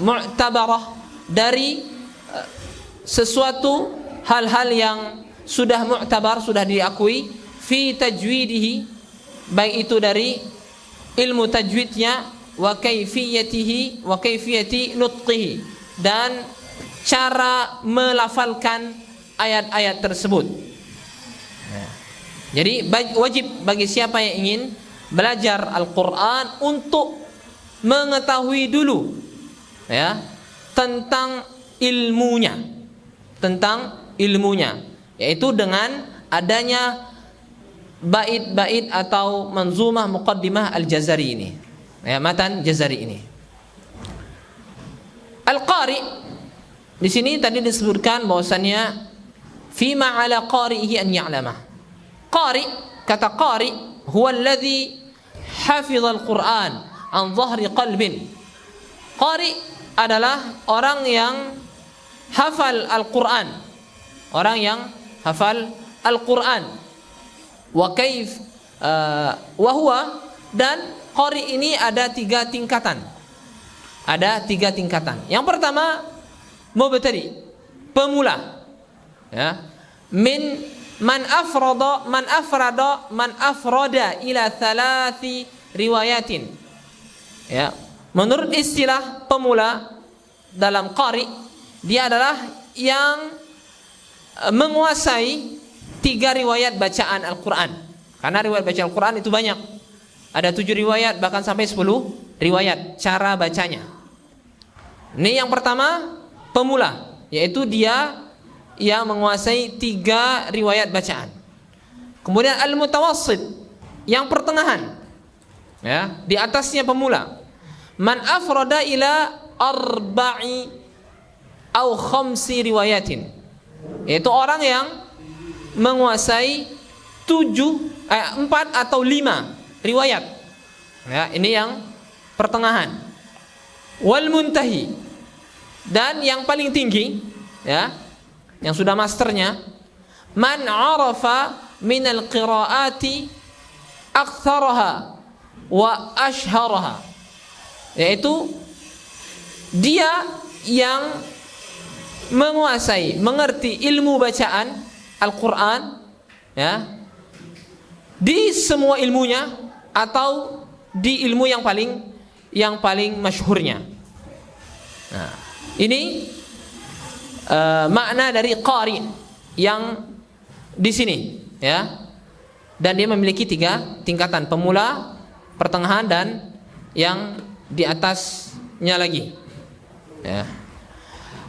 mu'tabarah, dari sesuatu hal-hal yang sudah mu'tabar, sudah diakui, fi tajwidihi, baik itu dari ilmu tajwidnya, wa kaifiyatihi wa kaifiyati nutqihi, dan cara melafalkan ayat-ayat tersebut. Jadi wajib bagi siapa yang ingin belajar Al-Qur'an untuk mengetahui dulu ya tentang ilmunya, yaitu dengan adanya bait-bait atau manzumah muqaddimah Al-Jazari ini. Ya, matan Jazari ini. Al-Qari di sini tadi disebutkan bahwasannya fima ala qari'ihi an ya'lama. Qari, kata qari huwa alladhi hafidha al-Qur'an an dhahri qalbin. Qari adalah orang yang hafal Al-Qur'an. Orang yang hafal Al-Qur'an. Wa kaif wa huwa, dan qari ini ada 3 tingkatan. Ada 3 tingkatan. Yang pertama mubtadi, pemula. Ya. Man afrada ila 3 riwayatin. Ya. Menurut istilah pemula dalam qari, dia adalah yang menguasai 3 riwayat bacaan Al-Quran. Karena riwayat bacaan Al-Quran itu banyak. Ada 7 riwayat, bahkan sampai 10 riwayat cara bacanya. Ini yang pertama, pemula, yaitu dia yang menguasai 3 riwayat bacaan. Kemudian al-mutawassit, yang pertengahan, ya, di atasnya pemula. Man afrada ila 4 au 5 riwayatin, yaitu orang yang menguasai 4 atau 5 riwayat. Ya, ini yang pertengahan. Wal muntahi, dan yang paling tinggi, ya, yang sudah masternya, man arafa min al-qiraati aktsaraha wa ashharaha, yaitu dia yang menguasai, mengerti ilmu bacaan Al-Quran, ya, di semua ilmunya atau di ilmu yang paling masyhurnya. Nah, ini makna dari qari yang di sini, ya. Dan dia memiliki 3 tingkatan, pemula, pertengahan, dan yang di atasnya lagi. Ya.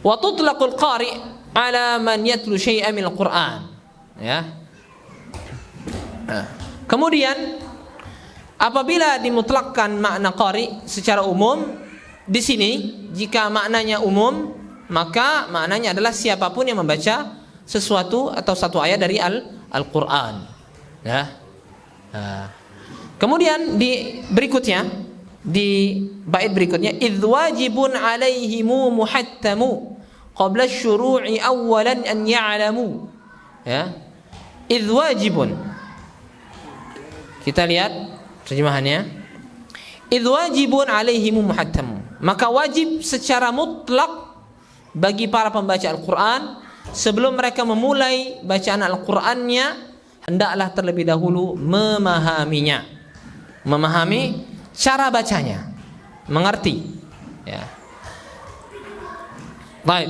Wa tutlaqul qari ala man yatlu syai'an minal Qur'an. Ya. Nah, kemudian apabila dimutlakkan makna qari secara umum, di sini jika maknanya umum, maka maknanya adalah siapapun yang membaca sesuatu atau satu ayat dari Al-Qur'an. Ya. Nah. Kemudian di berikutnya, di bait berikutnya, idz wajibun alaihimu muhattamu qabla asy-syuru'i awwalan an ya'lamu. Ya. Idz wajibun. Kita lihat terjemahannya. Idz wajibun alaihimu muhattamu. Maka wajib secara mutlak bagi para pembaca Al-Qur'an, sebelum mereka memulai bacaan Al-Qur'annya, hendaklah terlebih dahulu memahaminya. Memahami cara bacanya, mengerti, ya. Baik.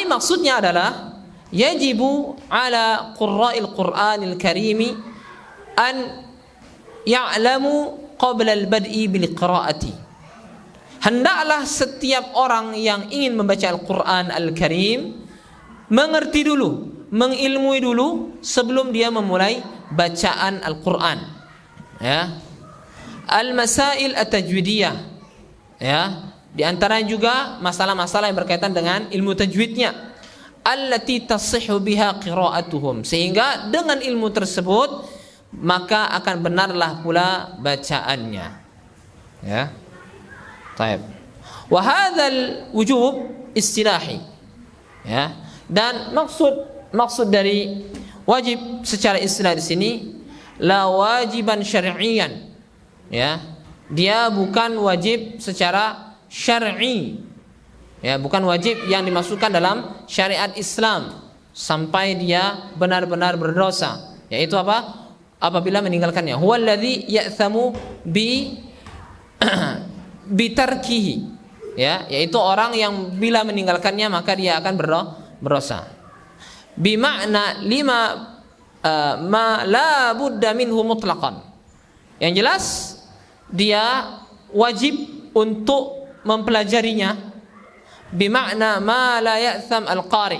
Maksudnya adalah yajibu ala qurra'il Qur'anil Karimi an ya'lamu qabla al-bad'i bil qira'ati. Hendaklah setiap orang yang ingin membaca Al-Qur'an Al-Karim mengerti dulu, mengilmui dulu sebelum dia memulai bacaan Al-Qur'an. Ya. Al-masail at-tajwidiyah, ya, di antaranya juga masalah-masalah yang berkaitan dengan ilmu tajwidnya, allati tasihhu biha qira'atuhum, sehingga dengan ilmu tersebut maka akan benarlah pula bacaannya. Ya. Baik. Wa hadzal wujub istilahi. Ya. Dan maksud dari wajib secara istilah di sini la wajiban syar'iyan. Ya, dia bukan wajib secara syar'i. Ya, bukan wajib yang dimasukkan dalam syariat Islam sampai dia benar-benar berdosa. Yaitu apa? Apabila meninggalkannya. Huwallazi ya'thamu bitarkihi. Ya, yaitu orang yang bila meninggalkannya maka dia akan berdosa. Bimakna lima ma la budda minhu mutlaqan. Yang jelas dia wajib untuk mempelajarinya, bimakna ma la ya'tham al-qari,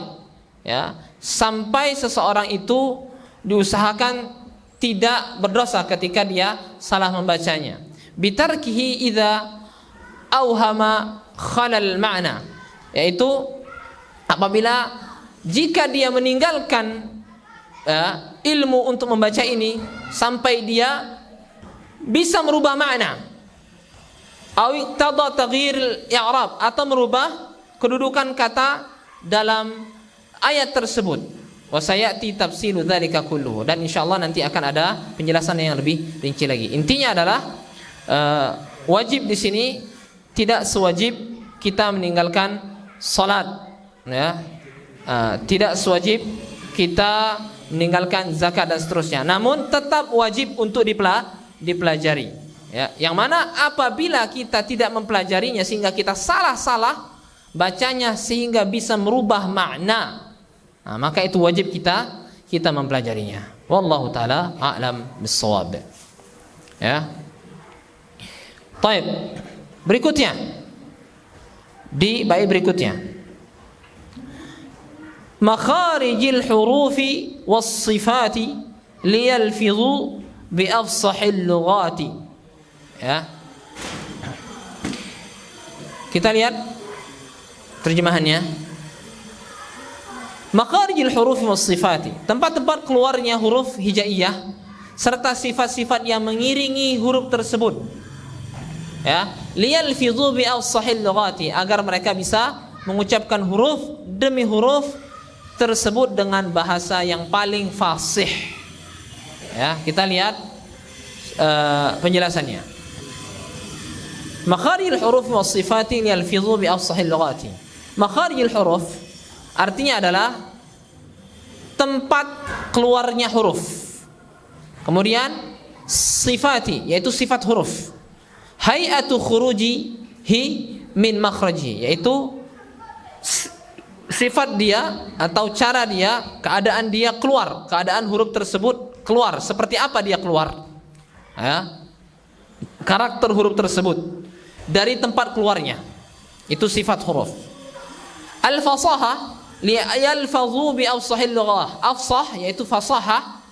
ya, sampai seseorang itu diusahakan tidak berdosa ketika dia salah membacanya. Bitarkihi idza auhama khalal ma'na, yaitu apabila jika dia meninggalkan ilmu untuk membaca ini sampai dia bisa merubah makna, aw iqtada taghyir i'rab, atau merubah kedudukan kata dalam ayat tersebut. Wa sayati tafsilu dzalika kulluhu, dan insyaallah nanti akan ada penjelasan yang lebih rinci lagi. Intinya adalah wajib di sini tidak sewajib kita meninggalkan salat, ya. Tidak sewajib kita meninggalkan zakat dan seterusnya, namun tetap wajib untuk dipelajari, ya. Yang mana apabila kita tidak mempelajarinya sehingga kita salah bacanya sehingga bisa merubah makna, maka itu wajib kita mempelajarinya. Wallahu taala a'lam bis-shawab. Ya. Baik. Berikutnya di bait berikutnya, makharijil hurufi was sifati liyalfidhu bi afsahil lughati. Ya. Kita lihat terjemahannya. Makharijil hurufi was sifati, tempat-tempat keluarnya huruf hijaiyah serta sifat-sifat yang mengiringi huruf tersebut. Ya, liyalfidhu bi afsahil lughati, agar mereka bisa mengucapkan huruf demi huruf tersebut dengan bahasa yang paling fasih. Ya, kita lihat penjelasannya. Makharijul huruf was sifati liyalfidhu bi afsahil lughati. Makharijul huruf artinya adalah tempat keluarnya huruf. Kemudian sifati, yaitu sifat huruf. Hay'atu khurujihi min makhraji, yaitu sifat dia atau cara dia, keadaan dia keluar, keadaan huruf tersebut keluar, seperti apa dia keluar, ya, karakter huruf tersebut dari tempat keluarnya, itu sifat huruf. Al-fasaha liyalfadhu bi afsahil lughah, afsah yaitu fasahah,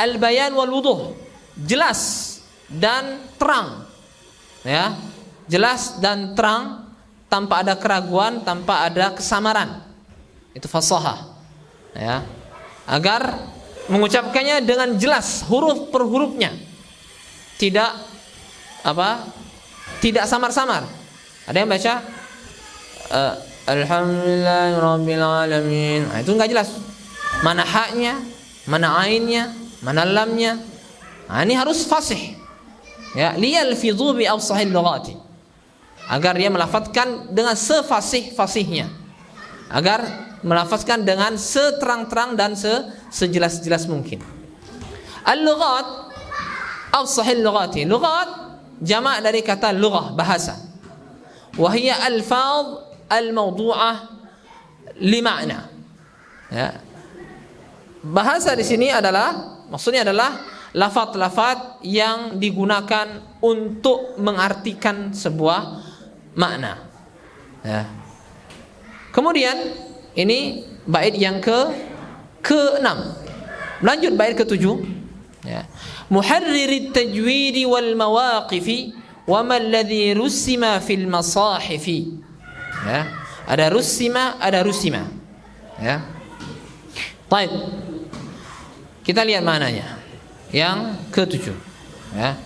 al-bayan wal wuduh, jelas dan terang, ya, jelas dan terang tanpa ada keraguan, tanpa ada kesamaran, itu fasahah, ya, agar mengucapkannya dengan jelas huruf per hurufnya, tidak tidak samar-samar. Ada yang baca alhamdulillahirabbil alamin, itu enggak jelas mana haknya, mana ainnya, mana lamnya. Ini harus fasih, ya, liyalfidhu bi afsahil lughati, agar dia melafazkan dengan sefasih-fasihnya, agar melafazkan dengan seterang-terang dan sejelas-jelas mungkin. Al-lughat, afsahil lughati, lughat jamak dari kata lughah, bahasa. Wa hiya alfaz al-mawdu'ah li ma'na. Ya. Bahasa di sini adalah, maksudnya adalah lafaz-lafaz yang digunakan untuk mengartikan sebuah makna. Ya. Kemudian ini bait yang ke-6. Lanjut bait ke-7. Ya. Muharririt tajwidi wal mawaqifi wa ma alladhi rusima fil masahifi. Ya. Ada rusima, ada rusima. Ya. Baik. Kita lihat maknanya. Yang ke-7, ya,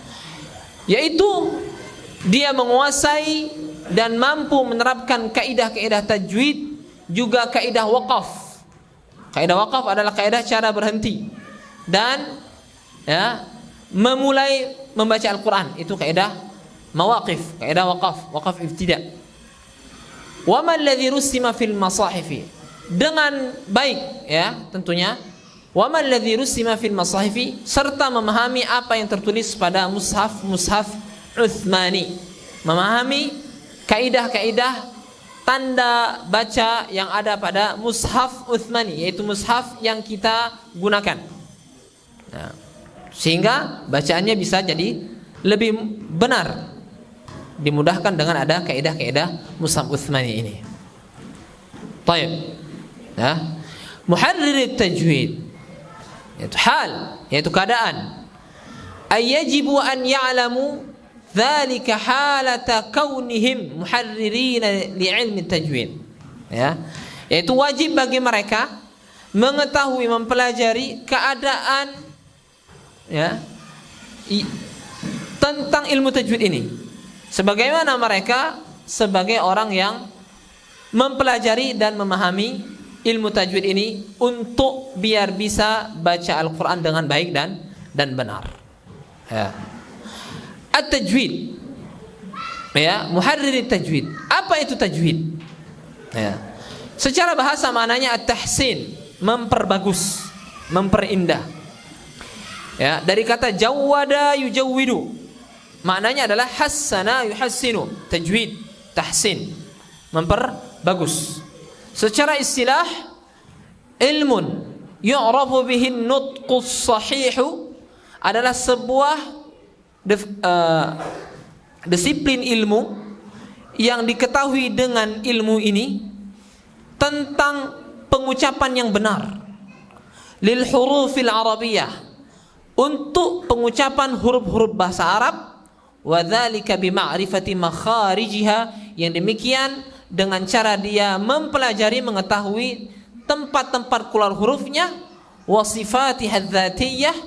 yaitu dia menguasai dan mampu menerapkan kaidah-kaidah tajwid, juga kaidah waqaf. Kaidah waqaf adalah kaidah cara berhenti dan, ya, memulai membaca Al-Quran, itu kaidah mawaqif, kaidah waqaf ibtida. Wa ma alladhi rusima fil masahifi, dengan baik, ya, tentunya. Wa ma alladhi rusima fil masahifi, serta memahami apa yang tertulis pada mushaf Utsmani, memahami kaidah-kaidah tanda baca yang ada pada mushaf Utsmani, yaitu mushaf yang kita gunakan. Nah, sehingga bacaannya bisa jadi lebih benar, dimudahkan dengan ada kaidah-kaidah Mushaf Utsmani ini. Baik. Ya. Muharrir tajwid yaitu hal, yaitu keadaan. Ayajibu an ya'lamu dzalika halata kaunihim muharririna li'ilmi tajwid. Ya. Yaitu wajib bagi mereka mengetahui, mempelajari keadaan ya tentang ilmu tajwid ini, sebagaimana mereka sebagai orang yang mempelajari dan memahami ilmu tajwid ini untuk biar bisa baca Al-Quran dengan baik dan benar. Ya. At-tajwid, ya, muharrir tajwid. Apa itu tajwid? Ya. Secara bahasa maknanya at-tahsin, memperbagus, memperindah. Ya, dari kata jawwada yujawwidu, maknanya adalah hassana yuhassinu, tajwid, tahsin, memperbagus. Secara istilah, ilmun yu'rafu bihi an-nutqus sahihu, adalah sebuah disiplin ilmu yang diketahui dengan ilmu ini tentang pengucapan yang benar lil hurufil arabiyah, untuk pengucapan huruf-huruf bahasa Arab, wa dzalika bi ma'rifati makharijiha, yang demikian dengan cara dia mempelajari, mengetahui tempat-tempat keluar hurufnya, wa sifatiha dzatiyah,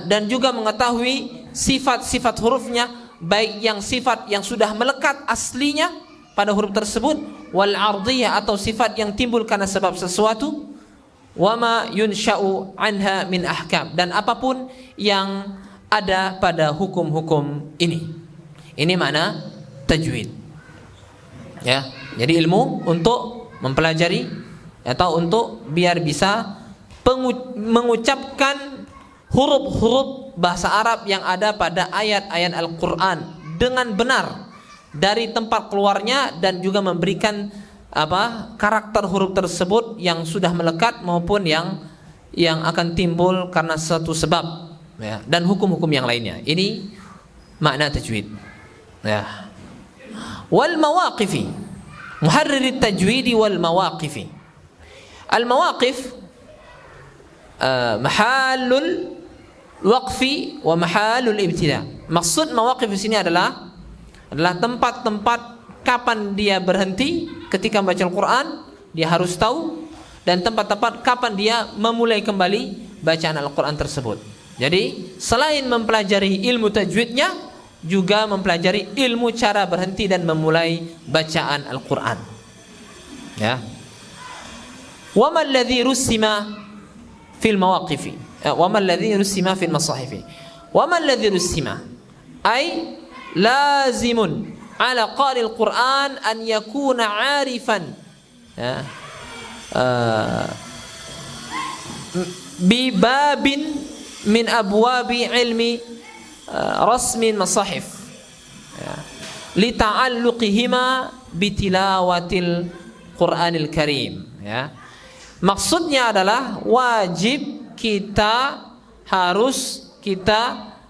dan juga mengetahui sifat-sifat hurufnya, baik yang sifat yang sudah melekat aslinya pada huruf tersebut, wal ardiyah, atau sifat yang timbul karena sebab sesuatu, wama yunsha'u anha min ahkam, dan apapun yang ada pada hukum-hukum ini. Ini makna tajwid. Ya, jadi ilmu untuk mempelajari atau untuk biar bisa mengucapkan huruf-huruf bahasa Arab yang ada pada ayat-ayat Al-Quran dengan benar dari tempat keluarnya, dan juga memberikan karakter huruf tersebut yang sudah melekat maupun yang akan timbul karena satu sebab, ya, dan hukum-hukum yang lainnya. Ini makna tajwid. Ya. Wal mawaqifi, muharrir tajwid wal mawaqifi. Al mawaqif mahalul waqfi wa mahalul ibtida. Maksud mawaqif di sini adalah tempat-tempat kapan dia berhenti ketika membaca Al-Quran, dia harus tahu, dan tempat-tempat kapan dia memulai kembali bacaan Al-Quran tersebut. Jadi selain mempelajari ilmu tajwidnya, juga mempelajari ilmu cara berhenti dan memulai bacaan Al-Quran. Ya. Wa ma alladhi rusima fil mawaqifi, wa ma alladhi rusima fil masahifi. Wa ma alladhi rusima ay lazimun ala qari al-Quran an yakuna 'arifan bi babin min abwabi ilmi rasmin masahif, li ta'alluqihima bi tilawatil Qur'anil Karim. Ya. Maksudnya adalah wajib kita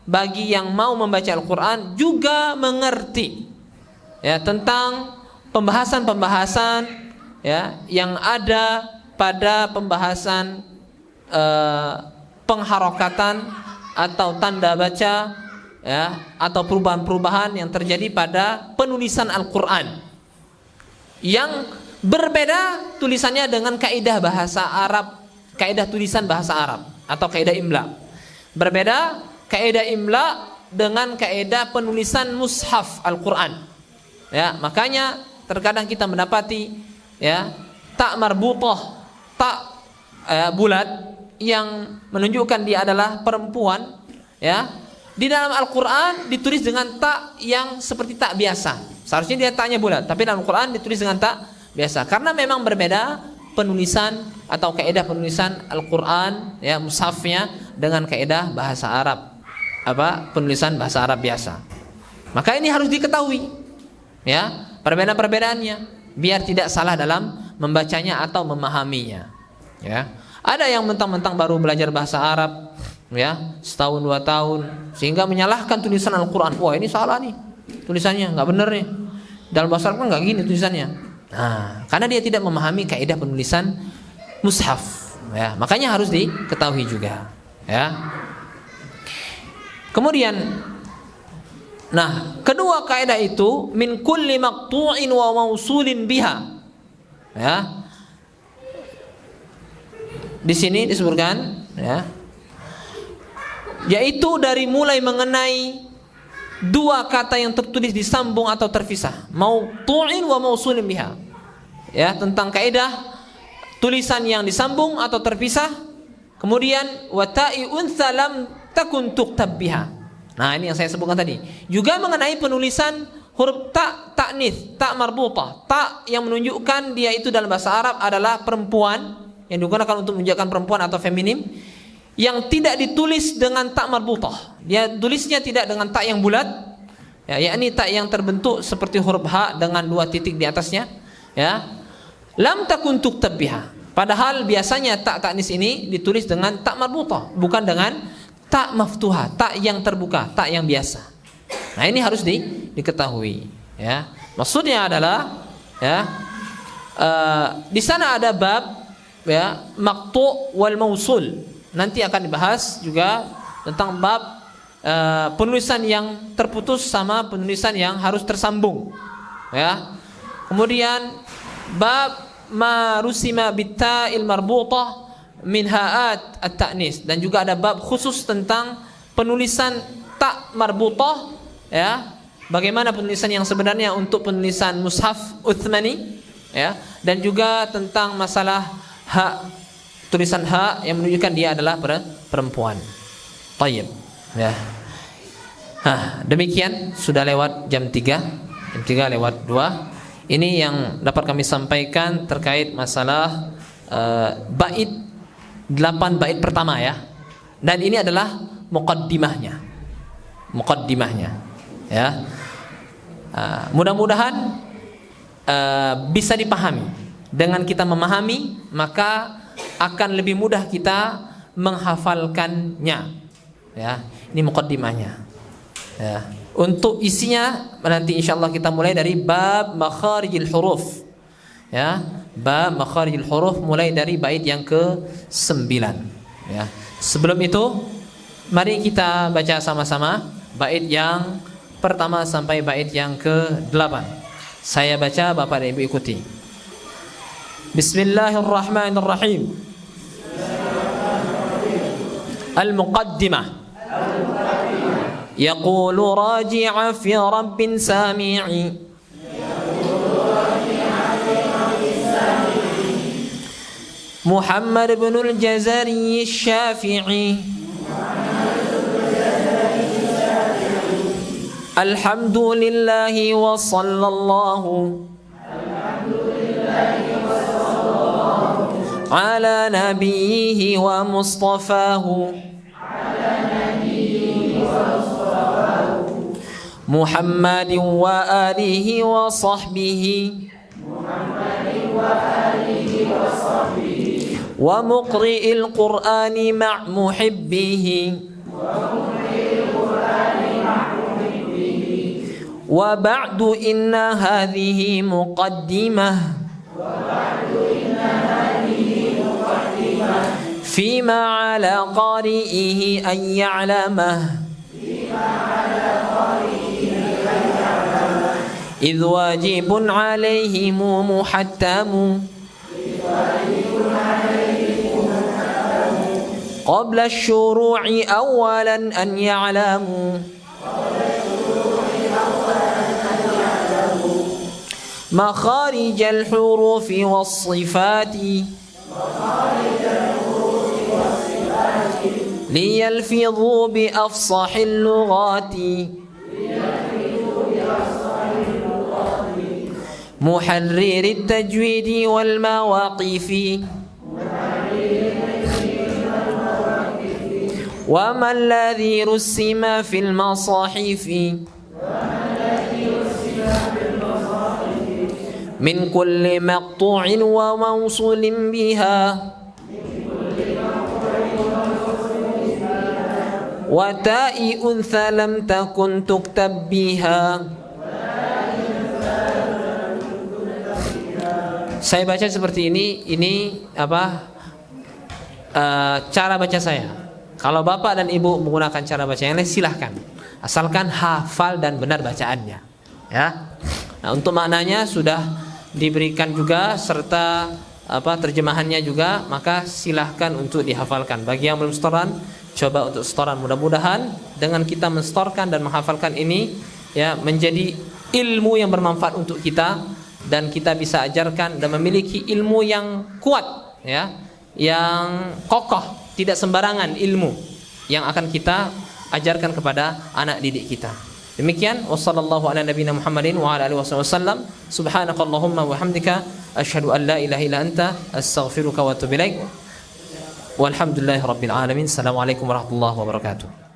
bagi yang mau membaca Al-Quran juga mengerti, ya, tentang pembahasan-pembahasan, ya, yang ada pada pembahasan pengharokatan atau tanda baca, ya, atau perubahan-perubahan yang terjadi pada penulisan Al-Quran yang berbeda tulisannya dengan kaidah bahasa Arab, kaidah tulisan bahasa Arab atau kaidah imla. Berbeda kaidah imla dengan kaidah penulisan mushaf Al-Quran. Ya, makanya terkadang kita mendapati, ya, tak marbutah, tak bulat, yang menunjukkan dia adalah perempuan, ya, di dalam Al-Quran ditulis dengan tak yang seperti tak biasa. Seharusnya dia taknya bulat, tapi dalam Al-Quran ditulis dengan tak biasa, karena memang berbeda penulisan atau kaidah penulisan Al-Quran, ya, mushafnya dengan kaidah bahasa Arab, penulisan bahasa Arab biasa. Maka ini harus diketahui, ya, perbedaan-perbedaannya, biar tidak salah dalam membacanya atau memahaminya. Ya. Ada yang mentang-mentang baru belajar bahasa Arab, ya, setahun 2 tahun, sehingga menyalahkan tulisan Al-Quran. Wah, ini salah nih tulisannya, nggak bener nih, dalam bahasa Arab kan nggak gini tulisannya. Nah, karena dia tidak memahami kaidah penulisan mushaf, ya, makanya harus diketahui juga, ya. Kemudian, nah, kedua kaidah itu min kulli maqtu'in wa mausulin biha, ya. Di sini disebutkan, ya, yaitu dari mulai mengenai dua kata yang tertulis disambung atau terpisah, mautu'in wa mausulin biha, ya, tentang kaidah tulisan yang disambung atau terpisah. Kemudian wa ta'i untha lam takun tuktab biha. Nah, ini yang saya sebutkan tadi. Juga mengenai penulisan huruf ta ta'nits, ta marbutah, ta yang menunjukkan dia itu dalam bahasa Arab adalah perempuan, yang digunakan untuk menunjukkan perempuan atau feminim, yang tidak ditulis dengan tak marbutah. Dia tulisnya tidak dengan tak yang bulat, ya, yakni tak yang terbentuk seperti huruf ha dengan 2 titik di atasnya, ya. Lam takun tuktab biha. Padahal biasanya tak ta'nis ini ditulis dengan tak marbutah, bukan dengan tak maftuha, tak yang terbuka, tak yang biasa. Nah, ini harus diketahui, ya. Maksudnya adalah, ya, di sana ada bab, ya, maqtu' wal mausul. Nanti akan dibahas juga tentang bab penulisan yang terputus sama penulisan yang harus tersambung, ya. Kemudian bab ma rusima bitta'il marbutah min ha'at at-ta'nis, dan juga ada bab khusus tentang penulisan ta marbutah, ya, bagaimana penulisan yang sebenarnya untuk penulisan mushaf Utsmani, ya, dan juga tentang masalah ha, tulisan ha yang menunjukkan dia adalah perempuan. Tayyib, ya. Demikian, sudah lewat jam 3 lewat 2. Ini yang dapat kami sampaikan terkait masalah bait 8 bait pertama, ya. Dan ini adalah muqaddimahnya, ya. Mudah-mudahan bisa dipahami. Dengan kita memahami, maka akan lebih mudah kita menghafalkannya, ya. Ini muqaddimahnya, ya. Untuk isinya nanti insyaallah kita mulai dari bab makharijil huruf, ya. Bab makharijil huruf mulai dari bait yang ke-9, ya. Sebelum itu mari kita baca sama-sama bait yang pertama sampai bait yang ke-8. Saya baca, Bapak dan Ibu ikuti. Bismillahirrahmanirrahim. Al-muqaddimah. Yaqulu raji'a fi rabbin sami'i. Muhammad ibn al-Jazari al-Syafi'i. Alhamdulillahi wa sallallahu ala nabiyhi wa mustafahu Muhammadin wa alihi wa sahbihi wa muqri'il qur'ani ma' muhibbihi wa ba'du inna hadhihi muqaddimah fima 'ala qari'ihi an ya'lamah idh wajibun 'alayhim muhattamu qabla asy-syuru'i awwalan an ya'lamu مخارج الحروف والصفات ليلفظوا بأفصح اللغات محرر التجويد والمواقف وما الذي رسم في المصاحف من كل مقطوع وموصول بها wa ta'i untha lam takun tuktab biha. Saya baca seperti ini apa? Cara baca saya. Kalau bapak dan ibu menggunakan cara baca yang lain silahkan, asalkan hafal dan benar bacaannya, ya. Nah, untuk maknanya sudah diberikan juga serta terjemahannya juga, maka silahkan untuk dihafalkan. Bagi yang belum setoran, coba untuk setoran. Mudah-mudahan dengan kita menstorkan dan menghafalkan ini, ya, menjadi ilmu yang bermanfaat untuk kita dan kita bisa ajarkan dan memiliki ilmu yang kuat, ya, yang kokoh, tidak sembarangan ilmu yang akan kita ajarkan kepada anak didik kita. Demikian, wassallallahu ala nabiyina Muhammadin wa ala alihi wasallam. Subhanakallahumma wa hamdika asyhadu an la ilaha illa anta astaghfiruka wa atubu ilaik. Walhamdulillahirabbil alamin. Assalamualaikum warahmatullahi wabarakatuh.